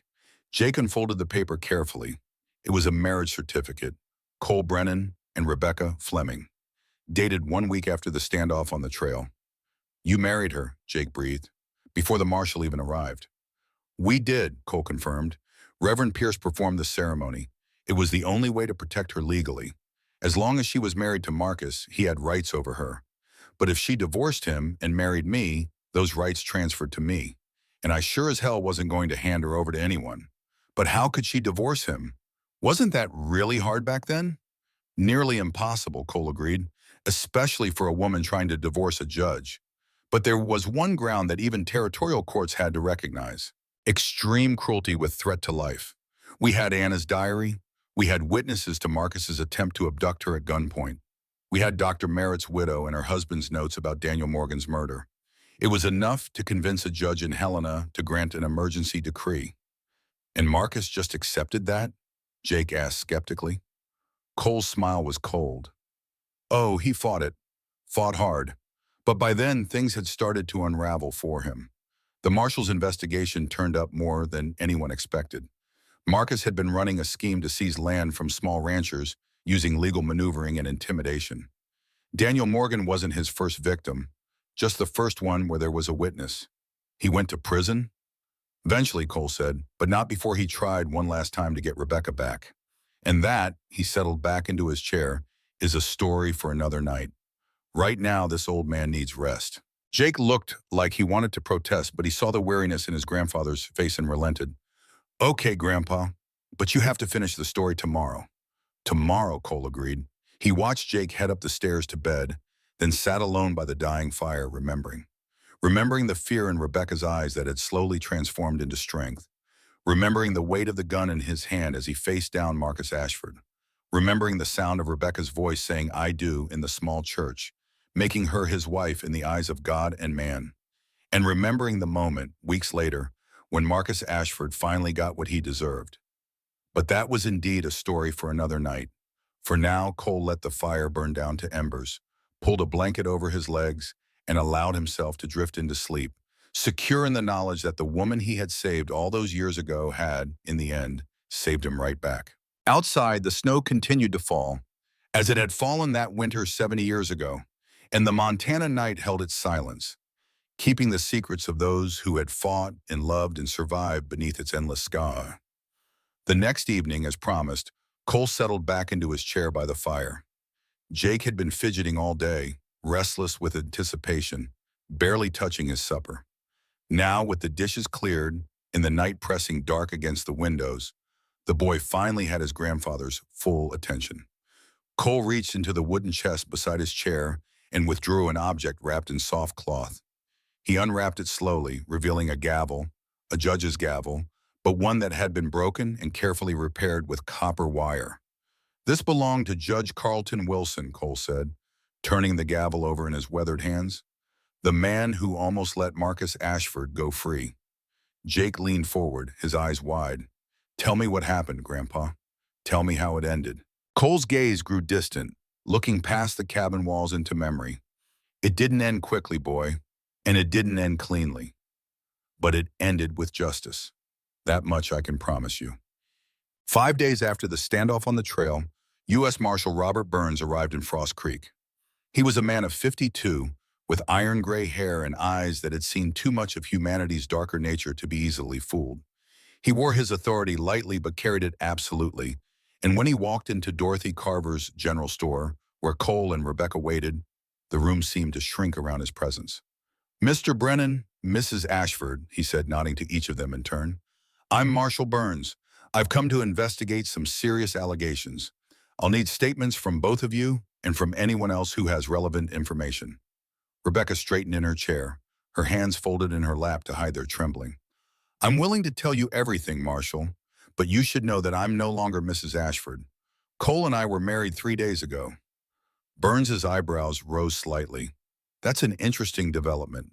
Jake unfolded the paper carefully. It was a marriage certificate, Cole Brennan and Rebecca Fleming, dated 1 week after the standoff on the trail. You married her, Jake breathed, before the marshal even arrived. We did, Cole confirmed. Reverend Pierce performed the ceremony. It was the only way to protect her legally. As long as she was married to Marcus, he had rights over her. But if she divorced him and married me, those rights transferred to me. And I sure as hell wasn't going to hand her over to anyone. But how could she divorce him? Wasn't that really hard back then? Nearly impossible, Cole agreed, especially for a woman trying to divorce a judge. But there was one ground that even territorial courts had to recognize: extreme cruelty with threat to life. We had Anna's diary. We had witnesses to Marcus's attempt to abduct her at gunpoint. We had Dr. Merritt's widow and her husband's notes about Daniel Morgan's murder. It was enough to convince a judge in Helena to grant an emergency decree. And Marcus just accepted that? Jake asked skeptically. Cole's smile was cold. Oh, he fought it. Fought hard. But by then, things had started to unravel for him. The marshal's investigation turned up more than anyone expected. Marcus had been running a scheme to seize land from small ranchers using legal maneuvering and intimidation. Daniel Morgan wasn't his first victim, just the first one where there was a witness. He went to prison? Eventually, Cole said, but not before he tried one last time to get Rebecca back. And that, he settled back into his chair, is a story for another night. Right now, this old man needs rest. Jake looked like he wanted to protest, but he saw the weariness in his grandfather's face and relented. Okay, Grandpa, but you have to finish the story tomorrow. Tomorrow, Cole agreed. He watched Jake head up the stairs to bed, then sat alone by the dying fire, remembering the fear in Rebecca's eyes that had slowly transformed into strength, remembering the weight of the gun in his hand as he faced down Marcus Ashford, remembering the sound of Rebecca's voice saying "I do" in the small church, making her his wife in the eyes of God and man, and remembering the moment, weeks later, when Marcus Ashford finally got what he deserved. But that was indeed a story for another night. For now, Cole let the fire burn down to embers, pulled a blanket over his legs, and allowed himself to drift into sleep, secure in the knowledge that the woman he had saved all those years ago had, in the end, saved him right back. Outside, the snow continued to fall, as it had fallen that winter 70 years ago, and the Montana night held its silence, keeping the secrets of those who had fought and loved and survived beneath its endless sky. The next evening, as promised, Cole settled back into his chair by the fire. Jake had been fidgeting all day, restless with anticipation, barely touching his supper. Now, with the dishes cleared and the night pressing dark against the windows, the boy finally had his grandfather's full attention. Cole reached into the wooden chest beside his chair and withdrew an object wrapped in soft cloth. He unwrapped it slowly, revealing a gavel, a judge's gavel, but one that had been broken and carefully repaired with copper wire. This belonged to Judge Carlton Wilson, Cole said, turning the gavel over in his weathered hands. The man who almost let Marcus Ashford go free. Jake leaned forward, his eyes wide. Tell me what happened, Grandpa. Tell me how it ended. Cole's gaze grew distant, looking past the cabin walls into memory. It didn't end quickly, boy, and it didn't end cleanly. But it ended with justice. That much I can promise you. 5 days after the standoff on the trail, U.S. Marshal Robert Burns arrived in Frost Creek. He was a man of 52, with iron gray hair and eyes that had seen too much of humanity's darker nature to be easily fooled. He wore his authority lightly but carried it absolutely, and when he walked into Dorothy Carver's general store, where Cole and Rebecca waited, the room seemed to shrink around his presence. Mr. Brennan, Mrs. Ashford, he said, nodding to each of them in turn. I'm Marshal Burns. I've come to investigate some serious allegations. I'll need statements from both of you and from anyone else who has relevant information. Rebecca straightened in her chair, her hands folded in her lap to hide their trembling. I'm willing to tell you everything, Marshal, but you should know that I'm no longer Mrs. Ashford. Cole and I were married 3 days ago. Burns's eyebrows rose slightly. That's an interesting development.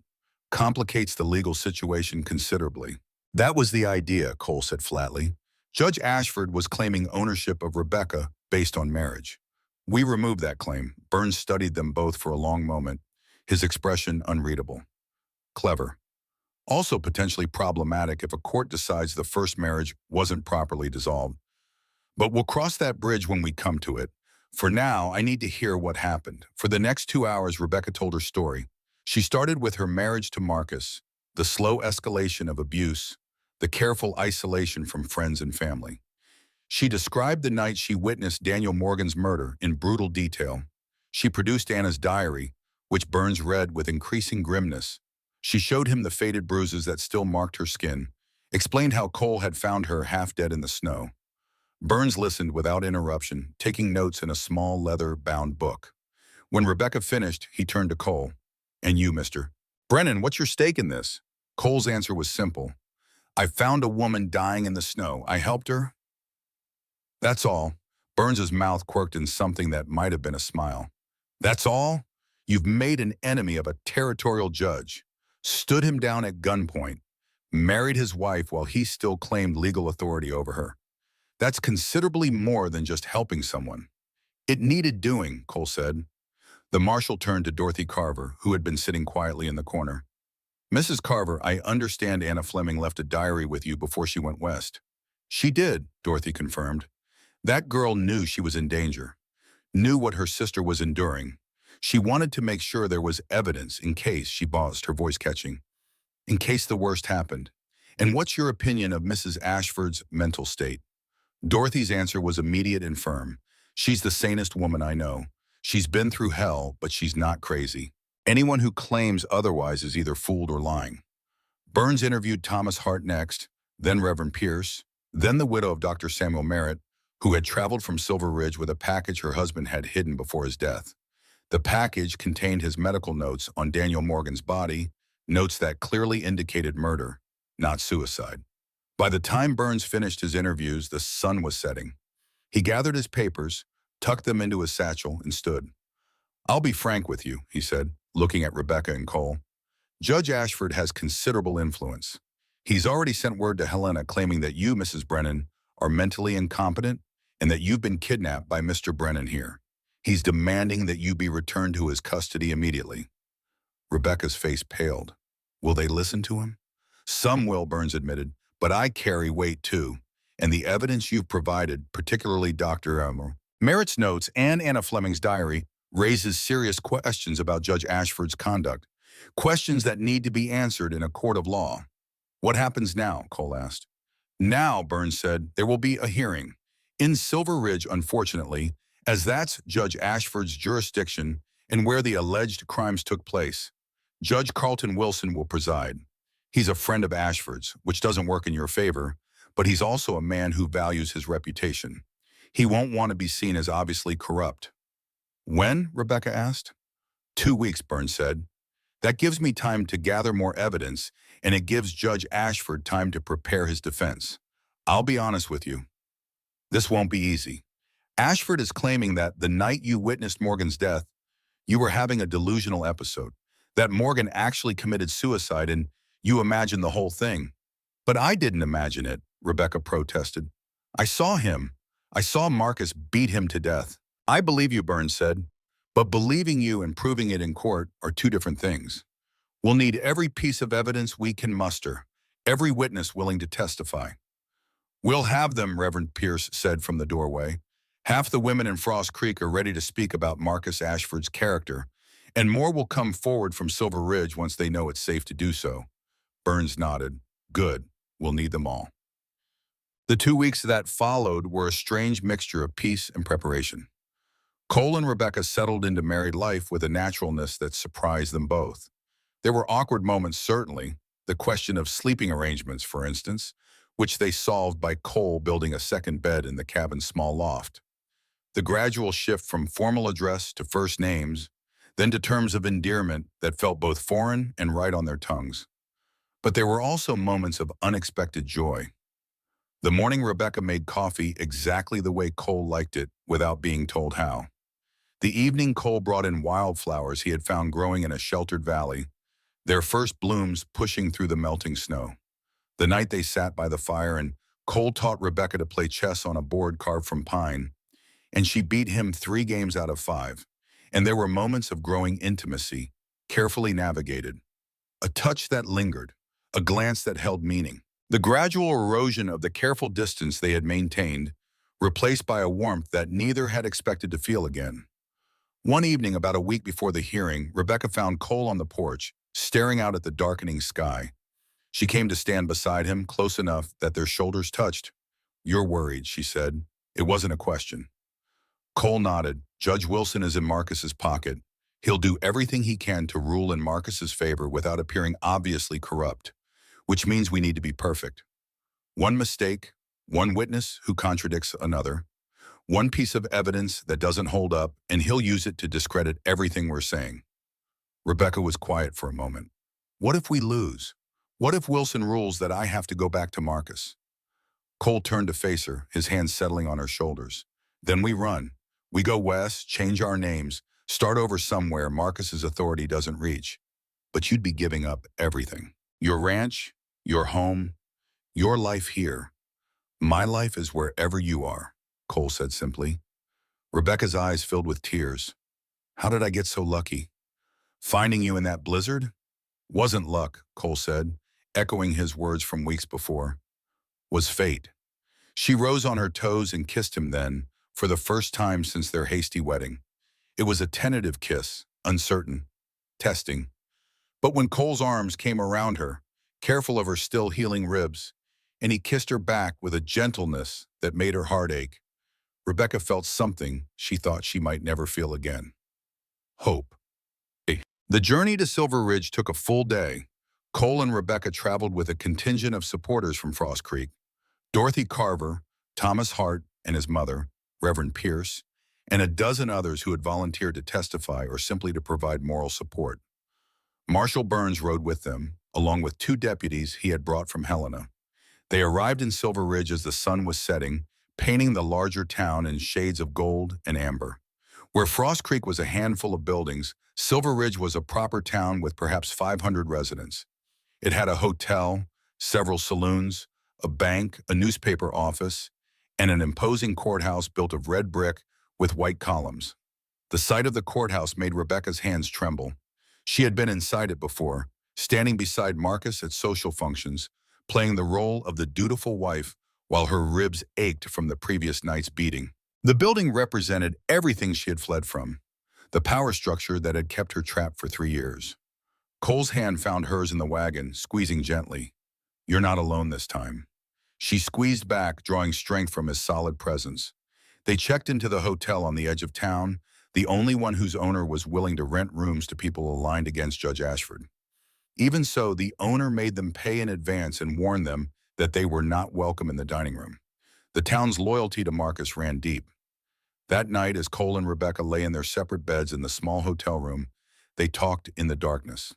Complicates the legal situation considerably. That was the idea, Cole said flatly. Judge Ashford was claiming ownership of Rebecca based on marriage. We removed that claim. Burns studied them both for a long moment, his expression unreadable. Clever. Also potentially problematic if a court decides the first marriage wasn't properly dissolved. But we'll cross that bridge when we come to it. For now, I need to hear what happened. For the next 2 hours, Rebecca told her story. She started with her marriage to Marcus, the slow escalation of abuse, the careful isolation from friends and family. She described the night she witnessed Daniel Morgan's murder in brutal detail. She produced Anna's diary, which Burns read with increasing grimness. She showed him the faded bruises that still marked her skin, explained how Cole had found her half dead in the snow. Burns listened without interruption, taking notes in a small leather-bound book. When Rebecca finished, he turned to Cole. "And you, mister? Brennan, what's your stake in this?" Cole's answer was simple. "I found a woman dying in the snow. I helped her. That's all." Burns's mouth quirked in something that might have been a smile. "That's all? You've made an enemy of a territorial judge, stood him down at gunpoint, married his wife while he still claimed legal authority over her. That's considerably more than just helping someone." "It needed doing," Cole said. The marshal turned to Dorothy Carver, who had been sitting quietly in the corner. "Mrs. Carver, I understand Anna Fleming left a diary with you before she went west." "She did," Dorothy confirmed. "That girl knew she was in danger, knew what her sister was enduring. She wanted to make sure there was evidence in case," she paused, her voice catching, "in case the worst happened. And what's your opinion of Mrs. Ashford's mental state?" Dorothy's answer was immediate and firm. "She's the sanest woman I know. She's been through hell, but she's not crazy. Anyone who claims otherwise is either fooled or lying." Burns interviewed Thomas Hart next, then Reverend Pierce, then the widow of Dr. Samuel Merritt, who had traveled from Silver Ridge with a package her husband had hidden before his death. The package contained his medical notes on Daniel Morgan's body, notes that clearly indicated murder, not suicide. By the time Burns finished his interviews, the sun was setting. He gathered his papers, tucked them into his satchel, and stood. "I'll be frank with you," he said, looking at Rebecca and Cole. "Judge Ashford has considerable influence. He's already sent word to Helena claiming that you, Mrs. Brennan, are mentally incompetent and that you've been kidnapped by Mr. Brennan here. He's demanding that you be returned to his custody immediately." Rebecca's face paled. "Will they listen to him?" "Some will," Burns admitted, "but I carry weight too. And the evidence you've provided, particularly Dr. Merritt's notes and Anna Fleming's diary, raises serious questions about Judge Ashford's conduct, questions that need to be answered in a court of law." "What happens now?" Cole asked. "Now," Burns said, "there will be a hearing. In Silver Ridge, unfortunately, as that's Judge Ashford's jurisdiction and where the alleged crimes took place. Judge Carlton Wilson will preside. He's a friend of Ashford's, which doesn't work in your favor, but he's also a man who values his reputation. He won't want to be seen as obviously corrupt." "When?" Rebecca asked. 2 weeks, Burns said. "That gives me time to gather more evidence, and it gives Judge Ashford time to prepare his defense. I'll be honest with you. This won't be easy. Ashford is claiming that the night you witnessed Morgan's death, you were having a delusional episode, that Morgan actually committed suicide and you imagined the whole thing." "But I didn't imagine it," Rebecca protested. "I saw him. I saw Marcus beat him to death." "I believe you," Burns said, "but believing you and proving it in court are two different things. We'll need every piece of evidence we can muster, every witness willing to testify." "We'll have them," Reverend Pierce said from the doorway. "Half the women in Frost Creek are ready to speak about Marcus Ashford's character, and more will come forward from Silver Ridge once they know it's safe to do so." Burns nodded. "Good. We'll need them all." The 2 weeks that followed were a strange mixture of peace and preparation. Cole and Rebecca settled into married life with a naturalness that surprised them both. There were awkward moments, certainly, the question of sleeping arrangements, for instance, which they solved by Cole building a second bed in the cabin's small loft. The gradual shift from formal address to first names, then to terms of endearment that felt both foreign and right on their tongues. But there were also moments of unexpected joy. The morning Rebecca made coffee exactly the way Cole liked it without being told how. The evening Cole brought in wildflowers he had found growing in a sheltered valley, their first blooms pushing through the melting snow. The night they sat by the fire and Cole taught Rebecca to play chess on a board carved from pine, and she beat him 3 games out of 5. And there were moments of growing intimacy, carefully navigated. A touch that lingered, a glance that held meaning. The gradual erosion of the careful distance they had maintained, replaced by a warmth that neither had expected to feel again. One evening, about a week before the hearing, Rebecca found Cole on the porch, staring out at the darkening sky. She came to stand beside him, close enough that their shoulders touched. "You're worried," she said. It wasn't a question. Cole nodded. "Judge Wilson is in Marcus's pocket. He'll do everything he can to rule in Marcus's favor without appearing obviously corrupt, which means we need to be perfect. One mistake, one witness who contradicts another, one piece of evidence that doesn't hold up, and he'll use it to discredit everything we're saying." Rebecca was quiet for a moment. "What if we lose? What if Wilson rules that I have to go back to Marcus?" Cole turned to face her, his hands settling on her shoulders. "Then we run. We go west, change our names, start over somewhere Marcus's authority doesn't reach. But you'd be giving up everything. Your ranch, your home, your life here. My life is wherever you are," Cole said simply. Rebecca's eyes filled with tears. "How did I get so lucky? Finding you in that blizzard?" "Wasn't luck," Cole said, echoing his words from weeks before. "Was fate." She rose on her toes and kissed him then, for the first time since their hasty wedding. It was a tentative kiss, uncertain, testing. But when Cole's arms came around her, careful of her still healing ribs, and he kissed her back with a gentleness that made her heart ache, Rebecca felt something she thought she might never feel again. Hope. The journey to Silver Ridge took a full day. Cole and Rebecca traveled with a contingent of supporters from Frost Creek: Dorothy Carver, Thomas Hart and his mother, Reverend Pierce, and a dozen others who had volunteered to testify or simply to provide moral support. Marshal Burns rode with them, along with 2 deputies he had brought from Helena. They arrived in Silver Ridge as the sun was setting, painting the larger town in shades of gold and amber. Where Frost Creek was a handful of buildings, Silver Ridge was a proper town with perhaps 500 residents. It had a hotel, several saloons, a bank, a newspaper office, and an imposing courthouse built of red brick with white columns. The sight of the courthouse made Rebecca's hands tremble. She had been inside it before, standing beside Marcus at social functions, playing the role of the dutiful wife while her ribs ached from the previous night's beating. The building represented everything she had fled from, the power structure that had kept her trapped for 3 years. Cole's hand found hers in the wagon, squeezing gently. "You're not alone this time." She squeezed back, drawing strength from his solid presence. They checked into the hotel on the edge of town, the only one whose owner was willing to rent rooms to people aligned against Judge Ashford. Even so, the owner made them pay in advance and warned them that they were not welcome in the dining room. The town's loyalty to Marcus ran deep. That night, as Cole and Rebecca lay in their separate beds in the small hotel room, they talked in the darkness.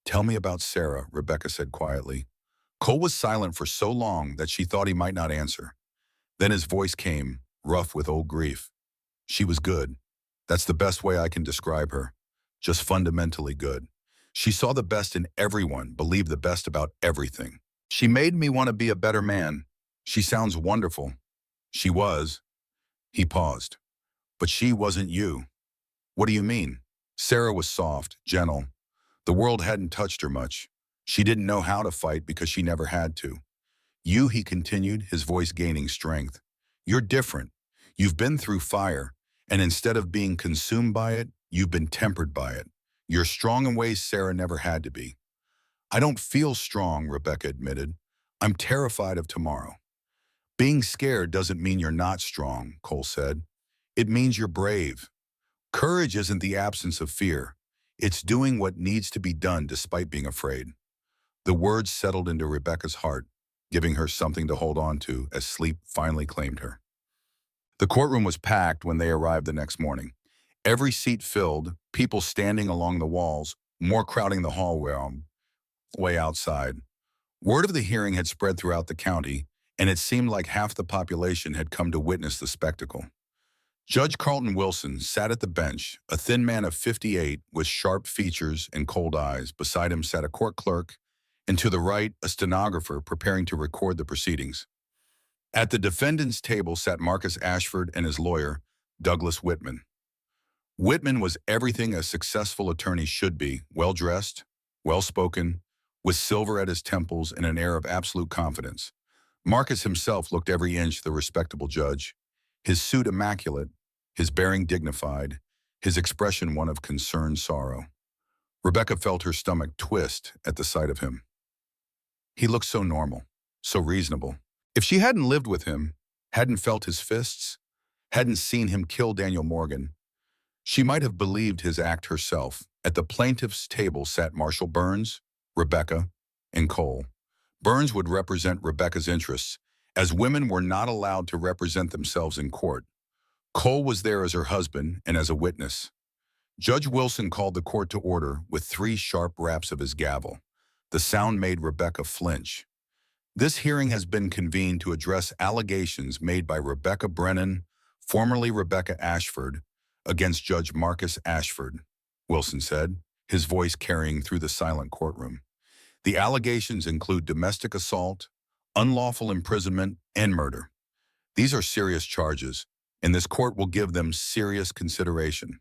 "Tell me about Sarah," Rebecca said quietly. Cole was silent for so long that she thought he might not answer. Then his voice came, rough with old grief. "She was good. That's the best way I can describe her. Just fundamentally good. She saw the best in everyone, believed the best about everything. She made me want to be a better man. She sounds wonderful." "She was." He paused. "But she wasn't you." "What do you mean?" Sarah was soft, gentle. The world hadn't touched her much. She didn't know how to fight because she never had to. "You," he continued, his voice gaining strength. "You're different. You've been through fire, and instead of being consumed by it, you've been tempered by it. You're strong in ways Sarah never had to be." "I don't feel strong," Rebecca admitted. "I'm terrified of tomorrow." "Being scared doesn't mean you're not strong," Cole said. "It means you're brave. Courage isn't the absence of fear. It's doing what needs to be done despite being afraid." The words settled into Rebecca's heart, giving her something to hold on to as sleep finally claimed her. The courtroom was packed when they arrived the next morning. Every seat filled, people standing along the walls, more crowding the hallway way outside. Word of the hearing had spread throughout the county, and it seemed like half the population had come to witness the spectacle. Judge Carlton Wilson sat at the bench, a thin man of 58 with sharp features and cold eyes. Beside him sat a court clerk, and to the right, a stenographer preparing to record the proceedings. At the defendant's table sat Marcus Ashford and his lawyer, Douglas Whitman. Whitman was everything a successful attorney should be: well-dressed, well-spoken, with silver at his temples and an air of absolute confidence. Marcus himself looked every inch the respectable judge, his suit immaculate, his bearing dignified, his expression one of concerned sorrow. Rebecca felt her stomach twist at the sight of him. He looked so normal, so reasonable. If she hadn't lived with him, hadn't felt his fists, hadn't seen him kill Daniel Morgan, she might have believed his act herself. At the plaintiff's table sat Marshall Burns, Rebecca, and Cole. Burns would represent Rebecca's interests, as women were not allowed to represent themselves in court. Cole was there as her husband and as a witness. Judge Wilson called the court to order with 3 sharp raps of his gavel. The sound made Rebecca flinch. This hearing has been convened to address allegations made by Rebecca Brennan, formerly Rebecca Ashford, against Judge Marcus Ashford, Wilson said, his voice carrying through the silent courtroom. The allegations include domestic assault, unlawful imprisonment, and murder. These are serious charges, and this court will give them serious consideration.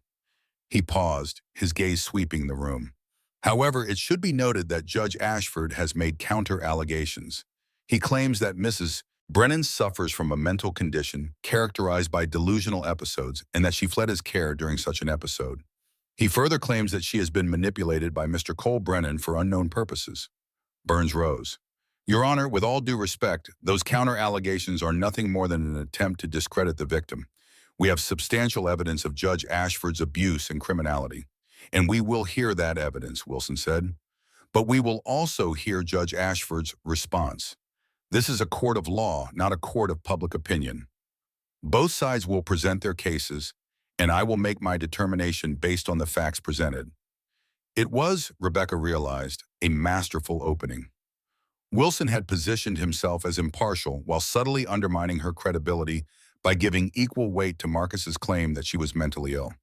He paused, his gaze sweeping the room. However, it should be noted that Judge Ashford has made counter-allegations. He claims that Mrs. Brennan suffers from a mental condition characterized by delusional episodes and that she fled his care during such an episode. He further claims that she has been manipulated by Mr. Cole Brennan for unknown purposes. Burns rose. Your Honor, with all due respect, those counter-allegations are nothing more than an attempt to discredit the victim. We have substantial evidence of Judge Ashford's abuse and criminality, and we will hear that evidence, Wilson said. But we will also hear Judge Ashford's response. This is a court of law, not a court of public opinion. Both sides will present their cases, and I will make my determination based on the facts presented. It was, Rebecca realized, a masterful opening. Wilson had positioned himself as impartial while subtly undermining her credibility by giving equal weight to Marcus's claim that she was mentally ill.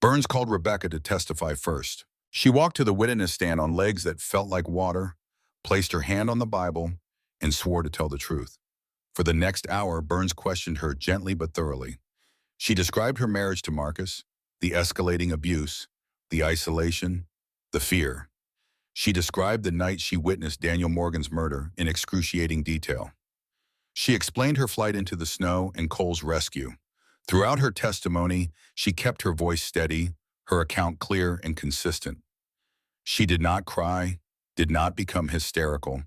Burns called Rebecca to testify first. She walked to the witness stand on legs that felt like water, placed her hand on the Bible, and swore to tell the truth. For the next hour, Burns questioned her gently but thoroughly. She described her marriage to Marcus, the escalating abuse, the isolation, the fear. She described the night she witnessed Daniel Morgan's murder in excruciating detail. She explained her flight into the snow and Cole's rescue. Throughout her testimony, she kept her voice steady, her account clear and consistent. She did not cry, did not become hysterical,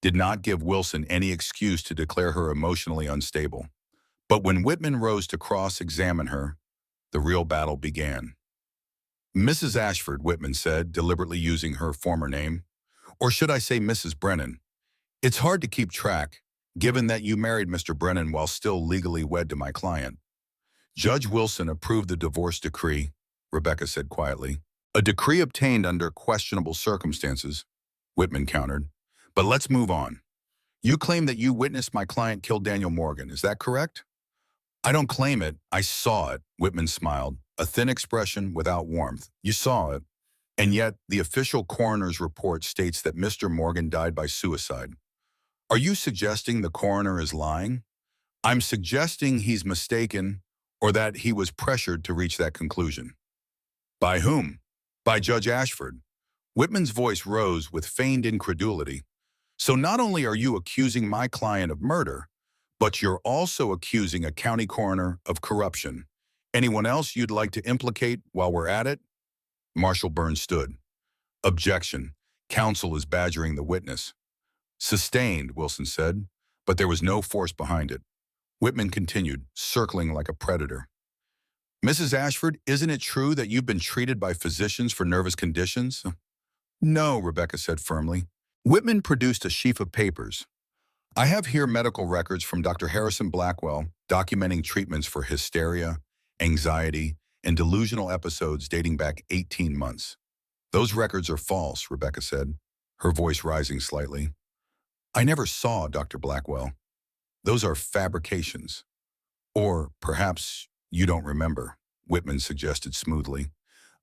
did not give Wilson any excuse to declare her emotionally unstable. But when Whitman rose to cross-examine her, the real battle began. Mrs. Ashford, Whitman said, deliberately using her former name. Or should I say Mrs. Brennan? It's hard to keep track, given that you married Mr. Brennan while still legally wed to my client. Judge Wilson approved the divorce decree, Rebecca said quietly. A decree obtained under questionable circumstances, Whitman countered. But let's move on. You claim that you witnessed my client kill Daniel Morgan, is that correct? I don't claim it, I saw it, Whitman smiled, a thin expression without warmth. You saw it, and yet the official coroner's report states that Mr. Morgan died by suicide. Are you suggesting the coroner is lying? I'm suggesting he's mistaken or that he was pressured to reach that conclusion. By whom? By Judge Ashford. Whitman's voice rose with feigned incredulity. So not only are you accusing my client of murder, but you're also accusing a county coroner of corruption. Anyone else you'd like to implicate while we're at it? Marshall Burns stood. Objection. Counsel is badgering the witness. Sustained, Wilson said, but there was no force behind it. Whitman continued, circling like a predator. Mrs. Ashford, isn't it true that you've been treated by physicians for nervous conditions? No, Rebecca said firmly. Whitman produced a sheaf of papers. I have here medical records from Dr. Harrison Blackwell documenting treatments for hysteria, anxiety, and delusional episodes dating back 18 months. Those records are false, Rebecca said, her voice rising slightly. I never saw Dr. Blackwell. Those are fabrications. Or perhaps you don't remember, Whitman suggested smoothly.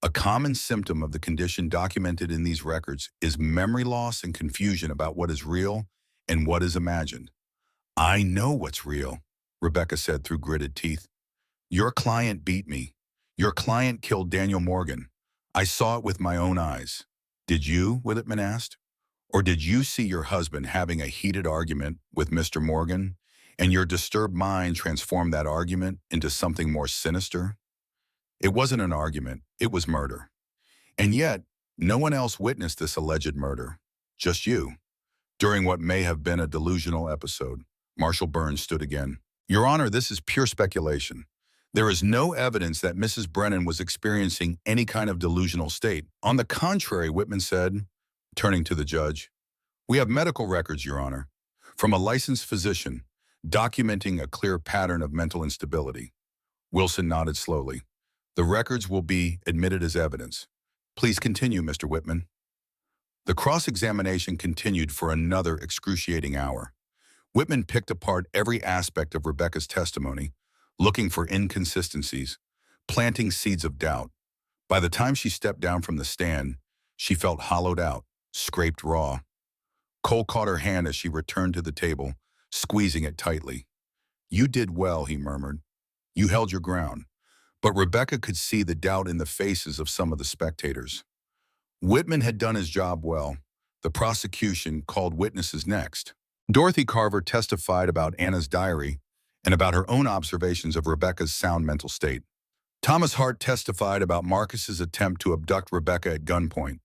A common symptom of the condition documented in these records is memory loss and confusion about what is real and what is imagined. I know what's real, Rebecca said through gritted teeth. Your client beat me. Your client killed Daniel Morgan. I saw it with my own eyes. Did you? Whitman asked. Or did you see your husband having a heated argument with Mr. Morgan, and your disturbed mind transformed that argument into something more sinister? It wasn't an argument, it was murder. And yet, no one else witnessed this alleged murder. Just you. During what may have been a delusional episode, Marshal Burns stood again. Your Honor, this is pure speculation. There is no evidence that Mrs. Brennan was experiencing any kind of delusional state. On the contrary, Whitman said, turning to the judge, we have medical records, Your Honor, from a licensed physician documenting a clear pattern of mental instability. Wilson nodded slowly. The records will be admitted as evidence. Please continue, Mr. Whitman. The cross-examination continued for another excruciating hour. Whitman picked apart every aspect of Rebecca's testimony, looking for inconsistencies, planting seeds of doubt. By the time she stepped down from the stand, she felt hollowed out, scraped raw. Cole caught her hand as she returned to the table, squeezing it tightly. You did well, he murmured. You held your ground. But Rebecca could see the doubt in the faces of some of the spectators. Whitman had done his job well. The prosecution called witnesses next. Dorothy Carver testified about Anna's diary and about her own observations of Rebecca's sound mental state. Thomas Hart testified about Marcus's attempt to abduct Rebecca at gunpoint.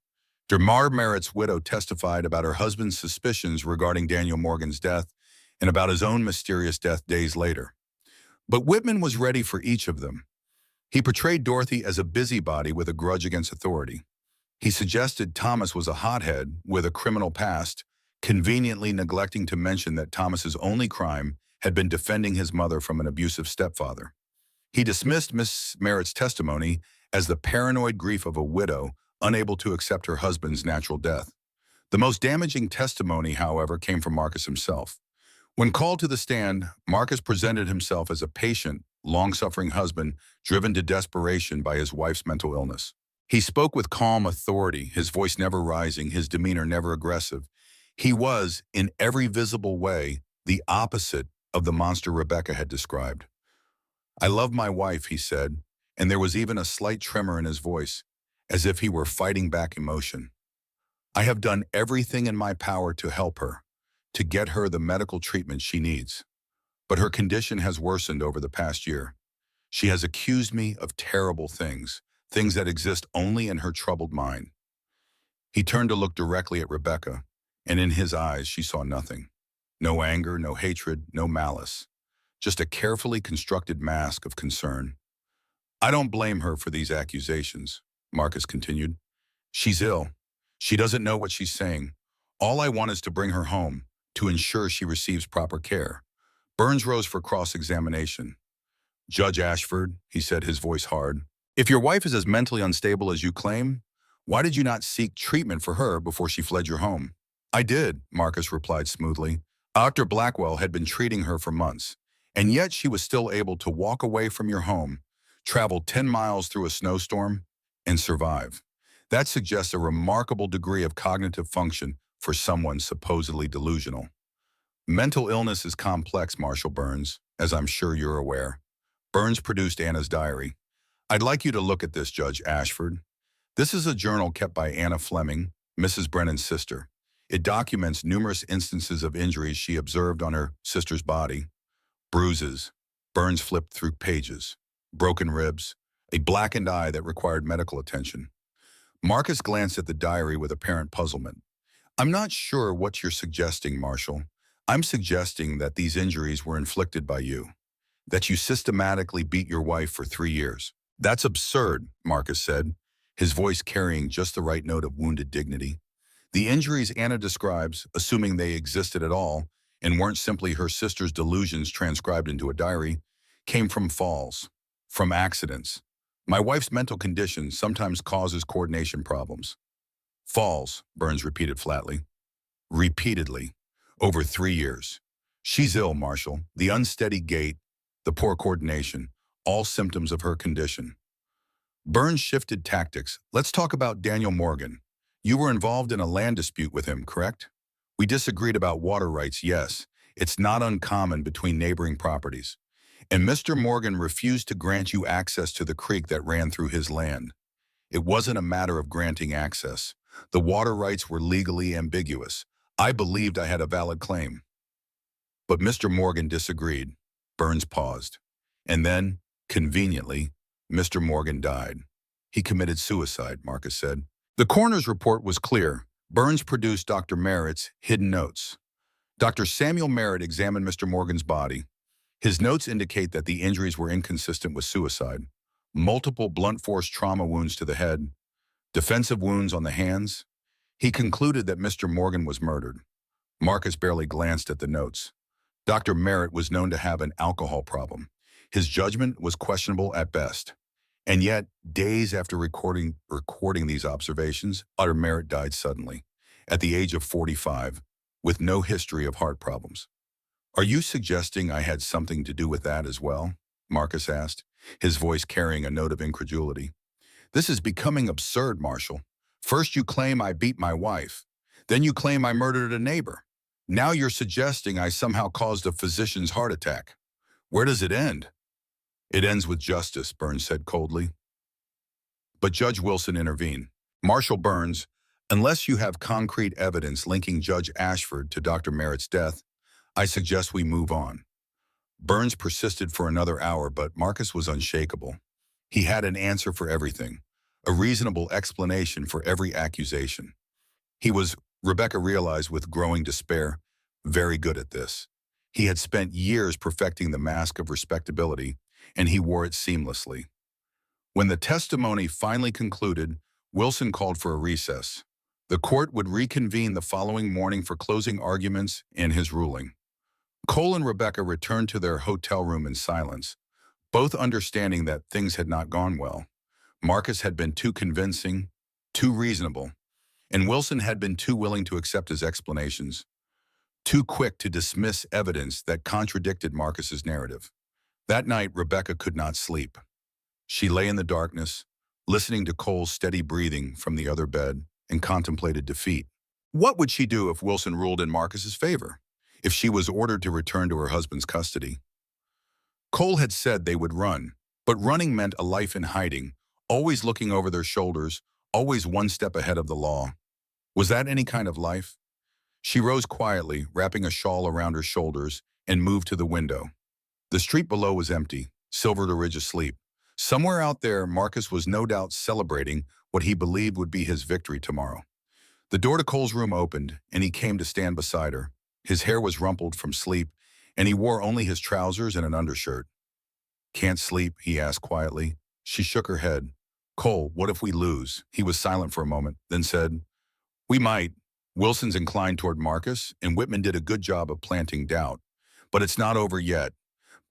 Dermar Merritt's widow testified about her husband's suspicions regarding Daniel Morgan's death and about his own mysterious death days later. But Whitman was ready for each of them. He portrayed Dorothy as a busybody with a grudge against authority. He suggested Thomas was a hothead with a criminal past, conveniently neglecting to mention that Thomas's only crime had been defending his mother from an abusive stepfather. He dismissed Miss Merritt's testimony as the paranoid grief of a widow unable to accept her husband's natural death. The most damaging testimony, however, came from Marcus himself. When called to the stand, Marcus presented himself as a patient, long-suffering husband driven to desperation by his wife's mental illness. He spoke with calm authority, his voice never rising, his demeanor never aggressive. He was, in every visible way, the opposite of the monster Rebecca had described. I love my wife, he said, and there was even a slight tremor in his voice, as if he were fighting back emotion. I have done everything in my power to help her, to get her the medical treatment she needs. But her condition has worsened over the past year. She has accused me of terrible things, things that exist only in her troubled mind. He turned to look directly at Rebecca, and in his eyes she saw nothing. No anger, no hatred, no malice. Just a carefully constructed mask of concern. I don't blame her for these accusations, Marcus continued. She's ill. She doesn't know what she's saying. All I want is to bring her home, to ensure she receives proper care. Burns rose for cross-examination. Judge Ashford, he said, his voice hard, if your wife is as mentally unstable as you claim, why did you not seek treatment for her before she fled your home? I did, Marcus replied smoothly. Dr. Blackwell had been treating her for months, and yet she was still able to walk away from your home, travel 10 miles through a snowstorm, and survive. That suggests a remarkable degree of cognitive function for someone supposedly delusional. Mental illness is complex, Marshal Burns, as I'm sure you're aware. Burns produced Anna's diary. I'd like you to look at this, Judge Ashford. This is a journal kept by Anna Fleming, Mrs. Brennan's sister. It documents numerous instances of injuries she observed on her sister's body. Bruises. Burns flipped through pages. Broken ribs. A blackened eye that required medical attention. Marcus glanced at the diary with apparent puzzlement. I'm not sure what you're suggesting, Marshal. I'm suggesting that these injuries were inflicted by you. That you systematically beat your wife for 3 years. That's absurd, Marcus said, his voice carrying just the right note of wounded dignity. The injuries Anna describes, assuming they existed at all, and weren't simply her sister's delusions transcribed into a diary, came from falls, from accidents. My wife's mental condition sometimes causes coordination problems. Falls, Burns repeated flatly. Repeatedly. Over 3 years. She's ill, Marshal. The unsteady gait, the poor coordination, all symptoms of her condition. Burns shifted tactics. Let's talk about Daniel Morgan. You were involved in a land dispute with him, correct? We disagreed about water rights, yes. It's not uncommon between neighboring properties. And Mr. Morgan refused to grant you access to the creek that ran through his land. It wasn't a matter of granting access. The water rights were legally ambiguous. I believed I had a valid claim. But Mr. Morgan disagreed. Burns paused. And then, conveniently, Mr. Morgan died. He committed suicide, Marcus said. The coroner's report was clear. Burns produced Dr. Merritt's hidden notes. Dr. Samuel Merritt examined Mr. Morgan's body. His notes indicate that the injuries were inconsistent with suicide. Multiple blunt force trauma wounds to the head, defensive wounds on the hands. He concluded that Mr. Morgan was murdered. Marcus barely glanced at the notes. Dr. Merritt was known to have an alcohol problem. His judgment was questionable at best. And yet, days after recording these observations, Dr. Merritt died suddenly, at the age of 45, with no history of heart problems. "Are you suggesting I had something to do with that as well?" Marcus asked, his voice carrying a note of incredulity. "This is becoming absurd, Marshall. First you claim I beat my wife. Then you claim I murdered a neighbor. Now you're suggesting I somehow caused a physician's heart attack. Where does it end?" "It ends with justice," Burns said coldly. But Judge Wilson intervened. "Marshall Burns, unless you have concrete evidence linking Judge Ashford to Dr. Merritt's death, I suggest we move on." Burns persisted for another hour, but Marcus was unshakable. He had an answer for everything, a reasonable explanation for every accusation. He was, Rebecca realized with growing despair, very good at this. He had spent years perfecting the mask of respectability, and he wore it seamlessly. When the testimony finally concluded, Wilson called for a recess. The court would reconvene the following morning for closing arguments and his ruling. Cole and Rebecca returned to their hotel room in silence, both understanding that things had not gone well. Marcus had been too convincing, too reasonable, and Wilson had been too willing to accept his explanations, too quick to dismiss evidence that contradicted Marcus's narrative. That night, Rebecca could not sleep. She lay in the darkness, listening to Cole's steady breathing from the other bed, and contemplated defeat. What would she do if Wilson ruled in Marcus's favor? If she was ordered to return to her husband's custody? Cole had said they would run, but running meant a life in hiding, always looking over their shoulders, always one step ahead of the law. Was that any kind of life? She rose quietly, wrapping a shawl around her shoulders, and moved to the window. The street below was empty, Silver Ridge asleep. Somewhere out there, Marcus was no doubt celebrating what he believed would be his victory tomorrow. The door to Cole's room opened, and he came to stand beside her. His hair was rumpled from sleep, and he wore only his trousers and an undershirt. "Can't sleep?" he asked quietly. She shook her head. "Cole, what if we lose?" He was silent for a moment, then said, "We might." Wilson's inclined toward Marcus, and Whitman did a good job of planting doubt. "But it's not over yet.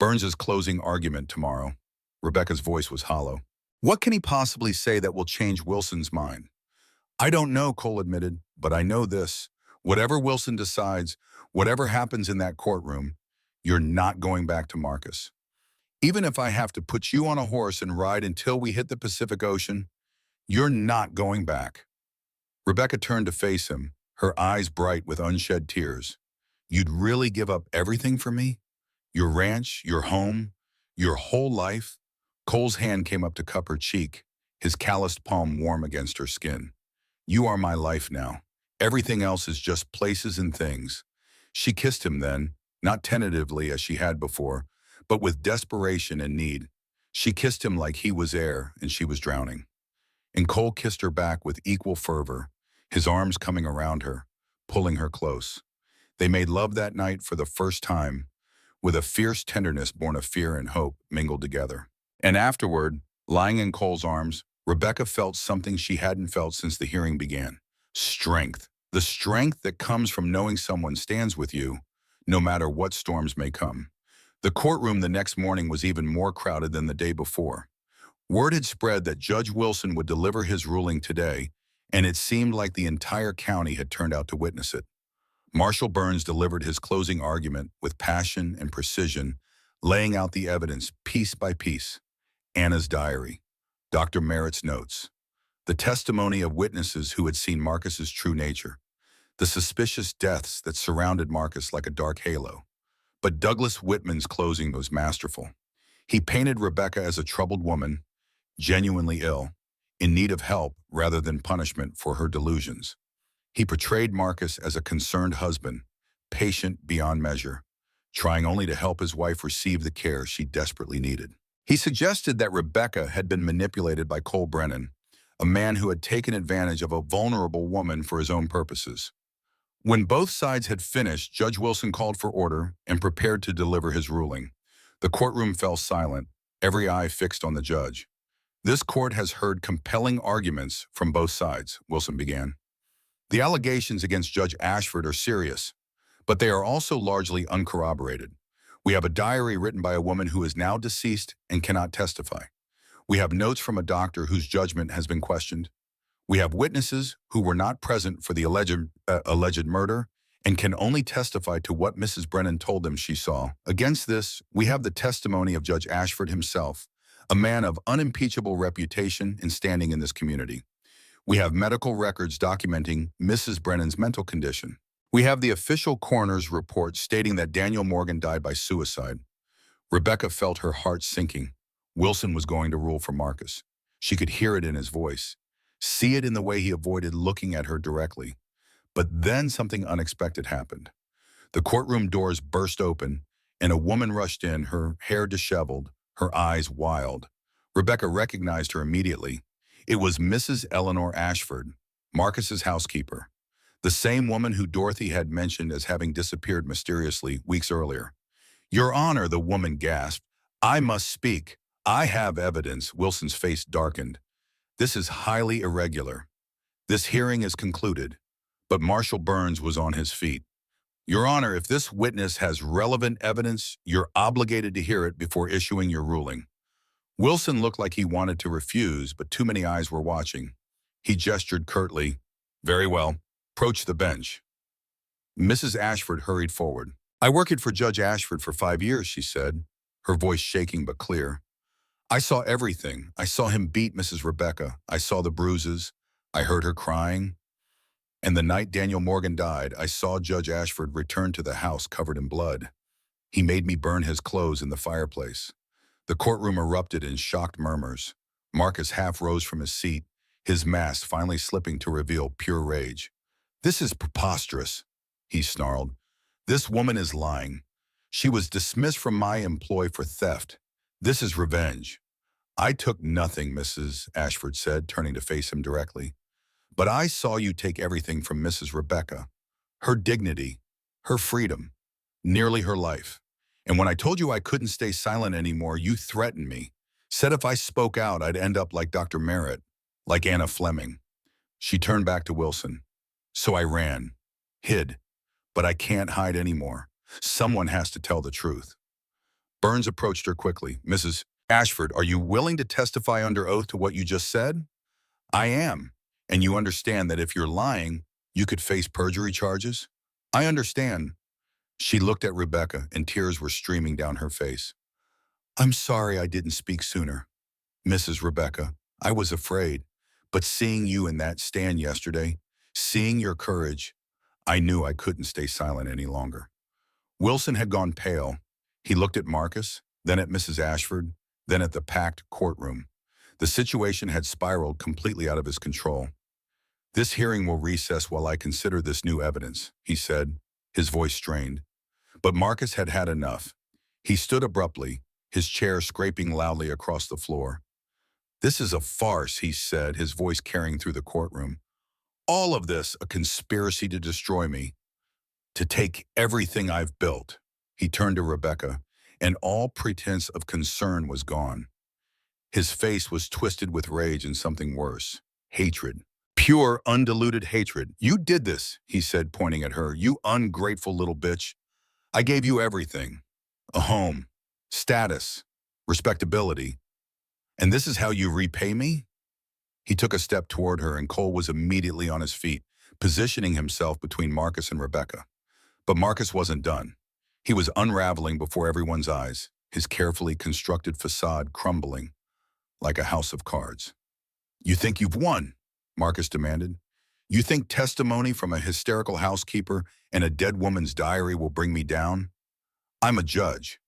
Burns's closing argument tomorrow." Rebecca's voice was hollow. "What can he possibly say that will change Wilson's mind?" "I don't know," Cole admitted, "but I know this. Whatever Wilson decides, whatever happens in that courtroom, you're not going back to Marcus. Even if I have to put you on a horse and ride until we hit the Pacific Ocean, you're not going back." Rebecca turned to face him, her eyes bright with unshed tears. "You'd really give up everything for me? Your ranch, your home, your whole life?" Cole's hand came up to cup her cheek, his calloused palm warm against her skin. "You are my life now. Everything else is just places and things." She kissed him then, not tentatively as she had before, but with desperation and need. She kissed him like he was air and she was drowning. And Cole kissed her back with equal fervor, his arms coming around her, pulling her close. They made love that night for the first time, with a fierce tenderness born of fear and hope mingled together. And afterward, lying in Cole's arms, Rebecca felt something she hadn't felt since the hearing began. Strength. The strength that comes from knowing someone stands with you, no matter what storms may come. The courtroom the next morning was even more crowded than the day before. Word had spread that Judge Wilson would deliver his ruling today, and it seemed like the entire county had turned out to witness it. Marshall Burns delivered his closing argument with passion and precision, laying out the evidence piece by piece. Anna's diary, Dr. Merritt's notes, the testimony of witnesses who had seen Marcus's true nature, the suspicious deaths that surrounded Marcus like a dark halo. But Douglas Whitman's closing was masterful. He painted Rebecca as a troubled woman, genuinely ill, in need of help rather than punishment for her delusions. He portrayed Marcus as a concerned husband, patient beyond measure, trying only to help his wife receive the care she desperately needed. He suggested that Rebecca had been manipulated by Cole Brennan, a man who had taken advantage of a vulnerable woman for his own purposes. When both sides had finished, Judge Wilson called for order and prepared to deliver his ruling. The courtroom fell silent, every eye fixed on the judge. This court has heard compelling arguments from both sides, Wilson began. The allegations against Judge Ashford are serious, but they are also largely uncorroborated. We have a diary written by a woman who is now deceased and cannot testify. We have notes from a doctor whose judgment has been questioned. We have witnesses who were not present for the alleged murder and can only testify to what Mrs. Brennan told them she saw. Against this, we have the testimony of Judge Ashford himself, a man of unimpeachable reputation and standing in this community. We have medical records documenting Mrs. Brennan's mental condition. We have the official coroner's report stating that Daniel Morgan died by suicide. Rebecca felt her heart sinking. Wilson was going to rule for Marcus. She could hear it in his voice, see it in the way he avoided looking at her directly. But then something unexpected happened. The courtroom doors burst open, and a woman rushed in, her hair disheveled, her eyes wild. Rebecca recognized her immediately. It was Mrs. Eleanor Ashford, Marcus's housekeeper, the same woman who Dorothy had mentioned as having disappeared mysteriously weeks earlier. "Your Honor," the woman gasped. "I must speak. I have evidence." Wilson's face darkened. "This is highly irregular. This hearing is concluded." But Marshal Burns was on his feet. "Your Honor, if this witness has relevant evidence, you're obligated to hear it before issuing your ruling." Wilson looked like he wanted to refuse, but too many eyes were watching. He gestured curtly. "Very well. Approach the bench." Mrs. Ashford hurried forward. "I worked for Judge Ashford for 5 years," she said, her voice shaking but clear. "I saw everything. I saw him beat Mrs. Rebecca. I saw the bruises. I heard her crying. And the night Daniel Morgan died, I saw Judge Ashford return to the house covered in blood. He made me burn his clothes in the fireplace." The courtroom erupted in shocked murmurs. Marcus half rose from his seat, his mask finally slipping to reveal pure rage. "This is preposterous," he snarled. "This woman is lying. She was dismissed from my employ for theft. This is revenge." "I took nothing," Mrs. Ashford said, turning to face him directly. "But I saw you take everything from Mrs. Rebecca. Her dignity, her freedom, nearly her life. And when I told you I couldn't stay silent anymore, you threatened me. Said if I spoke out, I'd end up like Dr. Merritt, like Anna Fleming." She turned back to Wilson. "So I ran, hid, but I can't hide anymore. Someone has to tell the truth." Burns approached her quickly. "Mrs. Ashford, are you willing to testify under oath to what you just said?" "I am. And you understand that if you're lying, you could face perjury charges?" "I understand." She looked at Rebecca, and tears were streaming down her face. "I'm sorry I didn't speak sooner, Mrs. Rebecca. I was afraid. But seeing you in that stand yesterday, seeing your courage, I knew I couldn't stay silent any longer." Wilson had gone pale. He looked at Marcus, then at Mrs. Ashford, then at the packed courtroom. The situation had spiraled completely out of his control. "This hearing will recess while I consider this new evidence," he said, his voice strained. But Marcus had had enough. He stood abruptly, his chair scraping loudly across the floor. "This is a farce," he said, his voice carrying through the courtroom. "All of this a conspiracy to destroy me, to take everything I've built." He turned to Rebecca, and all pretense of concern was gone. His face was twisted with rage and something worse, hatred. Pure, undiluted hatred. "You did this," he said, pointing at her. "You ungrateful little bitch. I gave you everything. A home, status, respectability. And this is how you repay me?" He took a step toward her, and Cole was immediately on his feet, positioning himself between Marcus and Rebecca. But Marcus wasn't done. He was unraveling before everyone's eyes, his carefully constructed facade crumbling like a house of cards. "You think you've won?" Marcus demanded. "You think testimony from a hysterical housekeeper and a dead woman's diary will bring me down? I'm a judge.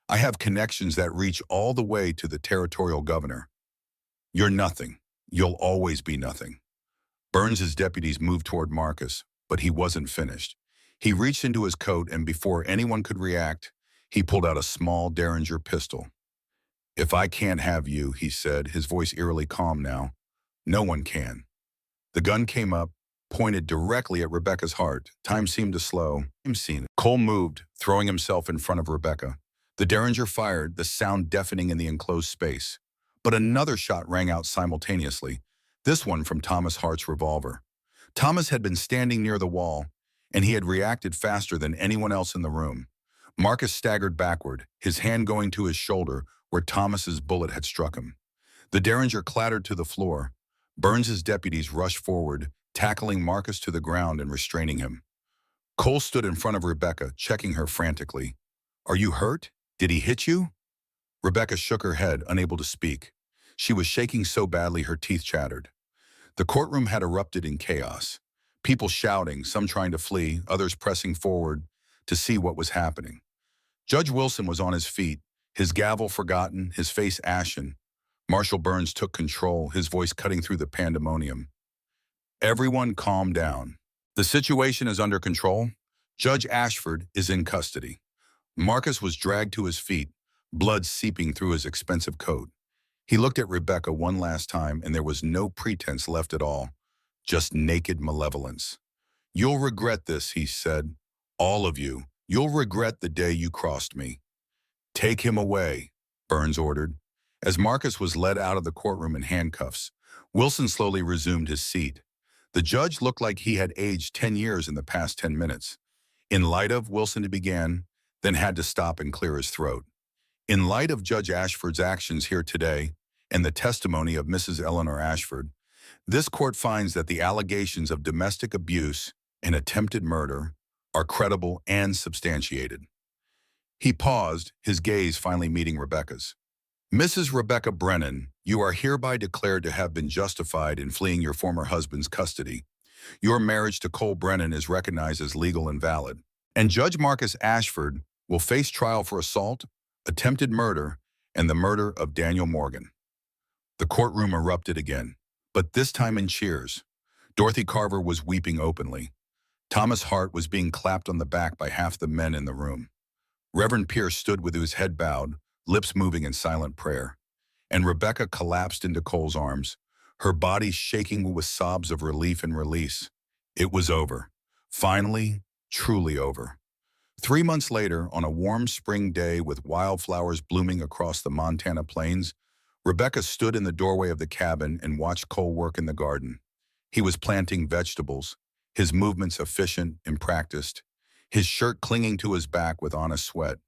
I have connections that reach all the way to the territorial governor. You're nothing. You'll always be nothing." Burns's deputies moved toward Marcus, but he wasn't finished. He reached into his coat, and before anyone could react, he pulled out a small Derringer pistol. "If I can't have you," he said, his voice eerily calm now, No one can. The gun came up, pointed directly at Rebecca's heart. Time seemed to slow. Cole moved, throwing himself in front of Rebecca. The Derringer fired, the sound deafening in the enclosed space. But another shot rang out simultaneously, this one from Thomas Hart's revolver. Thomas had been standing near the wall, and he had reacted faster than anyone else in the room. Marcus staggered backward, his hand going to his shoulder where Thomas's bullet had struck him. The Derringer clattered to the floor. Burns's deputies rushed forward, tackling Marcus to the ground and restraining him. Cole stood in front of Rebecca, checking her frantically. "Are you hurt? Did he hit you?" Rebecca shook her head, unable to speak. She was shaking so badly her teeth chattered. The courtroom had erupted in chaos. People shouting, some trying to flee, others pressing forward to see what was happening. Judge Wilson was on his feet, his gavel forgotten, his face ashen. Marshal Burns took control, his voice cutting through the pandemonium. "Everyone calm down. The situation is under control. Judge Ashford is in custody." Marcus was dragged to his feet, blood seeping through his expensive coat. He looked at Rebecca one last time, and there was no pretense left at all, just naked malevolence. "You'll regret this," he said. "All of you. You'll regret the day you crossed me." "Take him away," Burns ordered. As Marcus was led out of the courtroom in handcuffs, Wilson slowly resumed his seat. The judge looked like he had aged 10 years in the past 10 minutes. "In light of," Wilson began, then had to stop and clear his throat. "In light of Judge Ashford's actions here today and the testimony of Mrs. Eleanor Ashford, this court finds that the allegations of domestic abuse and attempted murder are credible and substantiated." He paused, his gaze finally meeting Rebecca's. "Mrs. Rebecca Brennan, you are hereby declared to have been justified in fleeing your former husband's custody. Your marriage to Cole Brennan is recognized as legal and valid. And Judge Marcus Ashford will face trial for assault, attempted murder, and the murder of Daniel Morgan." The courtroom erupted again, but this time in cheers. Dorothy Carver was weeping openly. Thomas Hart was being clapped on the back by half the men in the room. Reverend Pierce stood with his head bowed, lips moving in silent prayer. And Rebecca collapsed into Cole's arms, her body shaking with sobs of relief and release. It was over. Finally, truly over. 3 months later, on a warm spring day with wildflowers blooming across the Montana plains, Rebecca stood in the doorway of the cabin and watched Cole work in the garden. He was planting vegetables, his movements efficient and practiced, his shirt clinging to his back with honest sweat.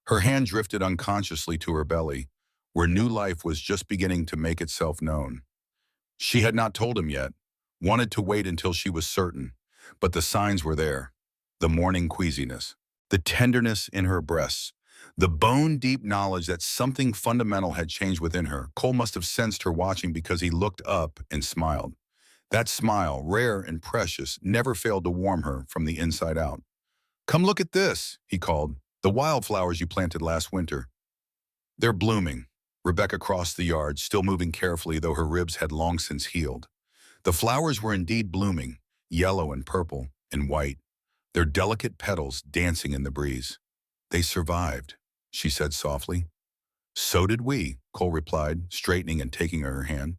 Her hand drifted unconsciously to her belly, where new life was just beginning to make itself known. She had not told him yet, wanted to wait until she was certain, but the signs were there. The morning queasiness, the tenderness in her breasts, the bone-deep knowledge that something fundamental had changed within her. Cole must have sensed her watching because he looked up and smiled. That smile, rare and precious, never failed to warm her from the inside out. "Come look at this," he called. "The wildflowers you planted last winter. They're blooming." Rebecca crossed the yard, still moving carefully, though her ribs had long since healed. The flowers were indeed blooming, yellow and purple and white, their delicate petals dancing in the breeze. "They survived," she said softly. "So did we," Cole replied, straightening and taking her hand.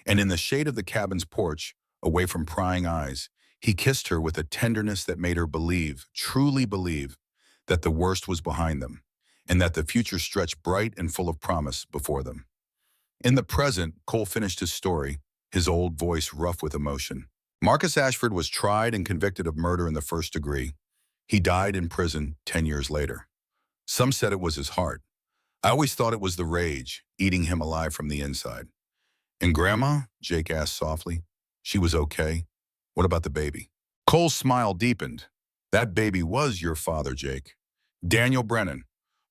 And in the shade of the cabin's porch, away from prying eyes, he kissed her with a tenderness that made her believe, truly believe, that the worst was behind them, and that the future stretched bright and full of promise before them. In the present, Cole finished his story, his old voice rough with emotion. Marcus Ashford was tried and convicted of murder in the first degree. He died in prison 10 years later. Some said it was his heart. I always thought it was the rage, eating him alive from the inside. "And Grandma?" Jake asked softly. "She was okay? What about the baby?" Cole's smile deepened. "That baby was your father, Jake. Daniel Brennan,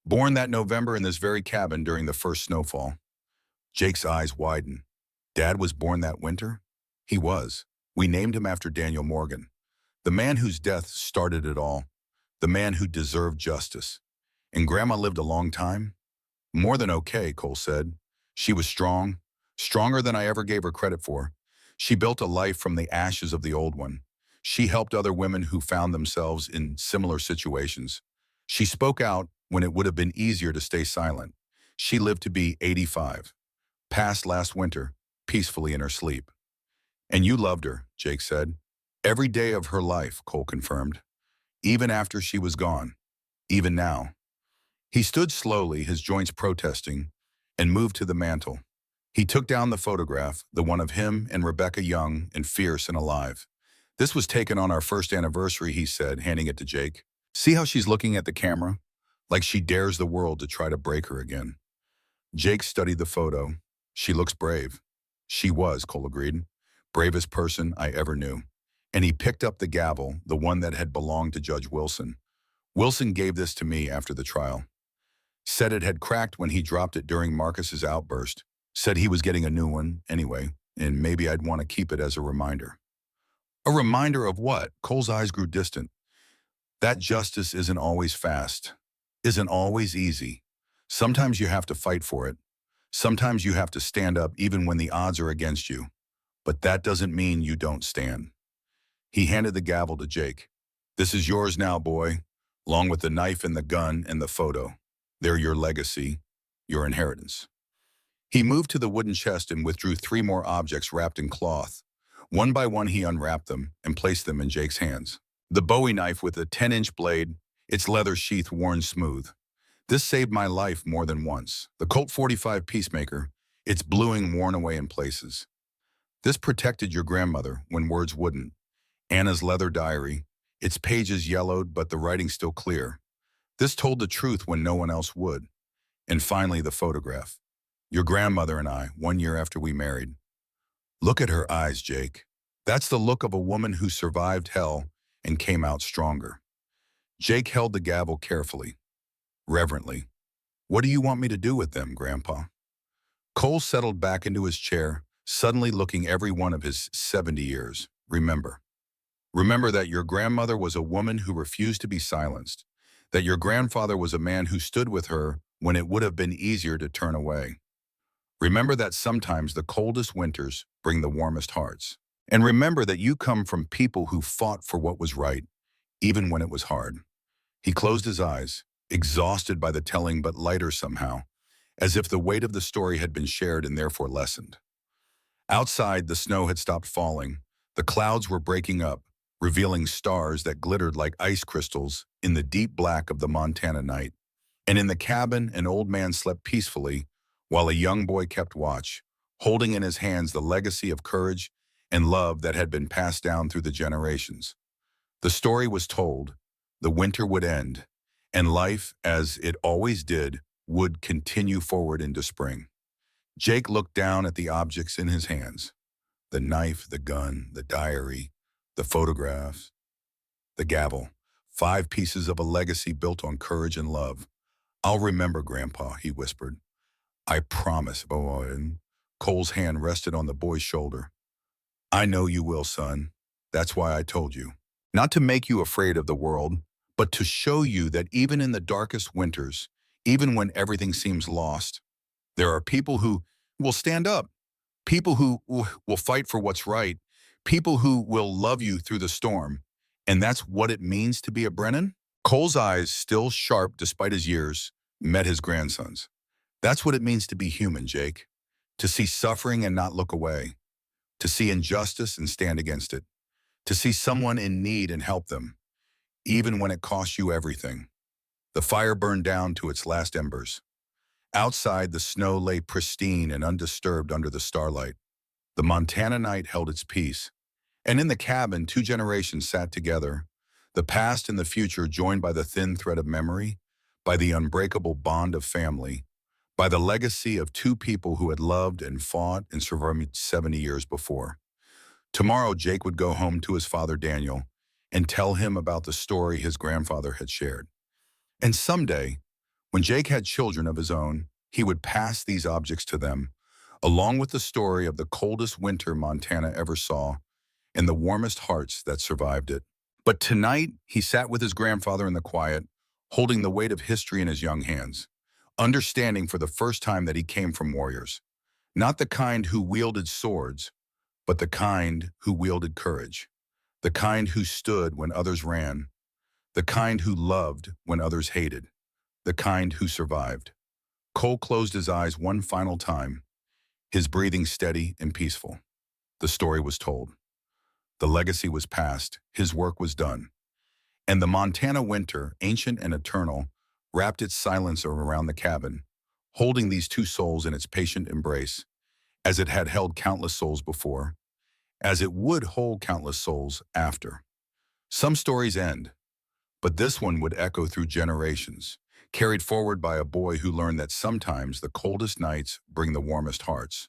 born that November in this very cabin during the first snowfall." Jake's eyes widened. "Dad was born that winter?" "He was. We named him after Daniel Morgan, the man whose death started it all, the man who deserved justice. And Grandma lived a long time?" "More than okay," Cole said. "She was strong, stronger than I ever gave her credit for. She built a life from the ashes of the old one. She helped other women who found themselves in similar situations. She spoke out when it would have been easier to stay silent. She lived to be 85. Passed last winter. peacefully in her sleep. And you loved her, Jake said. Every day of her life, Cole confirmed. Even after she was gone. Even now. He stood slowly, his joints protesting, and moved to the mantel. He took down the photograph, the one of him and Rebecca young and fierce and alive. This was taken on our first anniversary, he said, handing it to Jake. See how she's looking at the camera? Like she dares the world to try to break her again. Jake studied the photo. She looks brave. She was, Cole agreed. Bravest person I ever knew. And he picked up the gavel, the one that had belonged to Judge Wilson. Wilson gave this to me after the trial. Said it had cracked when he dropped it during Marcus's outburst. Said he was getting a new one anyway, and maybe I'd want to keep it as a reminder. A reminder of what? Cole's eyes grew distant. That justice isn't always fast, isn't always easy. Sometimes you have to fight for it. Sometimes you have to stand up even when the odds are against you. But that doesn't mean you don't stand. He handed the gavel to Jake. This is yours now, boy, along with the knife and the gun and the photo. They're your legacy, your inheritance. He moved to the wooden chest and withdrew 3 more objects wrapped in cloth. One by one he unwrapped them and placed them in Jake's hands. The Bowie knife with a 10-inch blade, its leather sheath worn smooth. This saved my life more than once. The Colt 45 Peacemaker, its bluing worn away in places. This protected your grandmother when words wouldn't. Anna's leather diary, its pages yellowed but the writing still clear. This told the truth when no one else would. And finally the photograph. Your grandmother and I, 1 year after we married. Look at her eyes, Jake. That's the look of a woman who survived hell and came out stronger. Jake held the gavel carefully, reverently. What do you want me to do with them, Grandpa? Cole settled back into his chair, suddenly looking every one of his 70 years. Remember. Remember that your grandmother was a woman who refused to be silenced, that your grandfather was a man who stood with her when it would have been easier to turn away. Remember that sometimes the coldest winters bring the warmest hearts. And remember that you come from people who fought for what was right, even when it was hard. He closed his eyes, exhausted by the telling but lighter somehow, as if the weight of the story had been shared and therefore lessened. Outside, the snow had stopped falling. The clouds were breaking up, revealing stars that glittered like ice crystals in the deep black of the Montana night. And in the cabin, an old man slept peacefully, while a young boy kept watch, holding in his hands the legacy of courage and love that had been passed down through the generations. The story was told, the winter would end, and life, as it always did, would continue forward into spring. Jake looked down at the objects in his hands, the knife, the gun, the diary, the photographs, the gavel, 5 pieces of a legacy built on courage and love. I'll remember, Grandpa, he whispered. I promise, boy. And Cole's hand rested on the boy's shoulder. I know you will, son. That's why I told you. Not to make you afraid of the world, but to show you that even in the darkest winters, even when everything seems lost, there are people who will stand up, people who will fight for what's right, people who will love you through the storm. And that's what it means to be a Brennan? Cole's eyes, still sharp despite his years, met his grandson's. That's what it means to be human, Jake. To see suffering and not look away. To see injustice and stand against it. To see someone in need and help them, even when it costs you everything. The fire burned down to its last embers. Outside, the snow lay pristine and undisturbed under the starlight. The Montana night held its peace. And in the cabin, 2 generations sat together, the past and the future joined by the thin thread of memory, by the unbreakable bond of family, by the legacy of 2 people who had loved and fought and survived 70 years before. Tomorrow, Jake would go home to his father, Daniel, and tell him about the story his grandfather had shared. And someday, when Jake had children of his own, he would pass these objects to them, along with the story of the coldest winter Montana ever saw and the warmest hearts that survived it. But tonight, he sat with his grandfather in the quiet, holding the weight of history in his young hands, understanding for the first time that he came from warriors, not the kind who wielded swords, but the kind who wielded courage, the kind who stood when others ran, the kind who loved when others hated, the kind who survived. Cole closed his eyes one final time, his breathing steady and peaceful. The story was told. The legacy was passed, his work was done. And the Montana winter, ancient and eternal, wrapped its silence around the cabin, holding these two souls in its patient embrace, as it had held countless souls before, as it would hold countless souls after. Some stories end, but this one would echo through generations, carried forward by a boy who learned that sometimes the coldest nights bring the warmest hearts.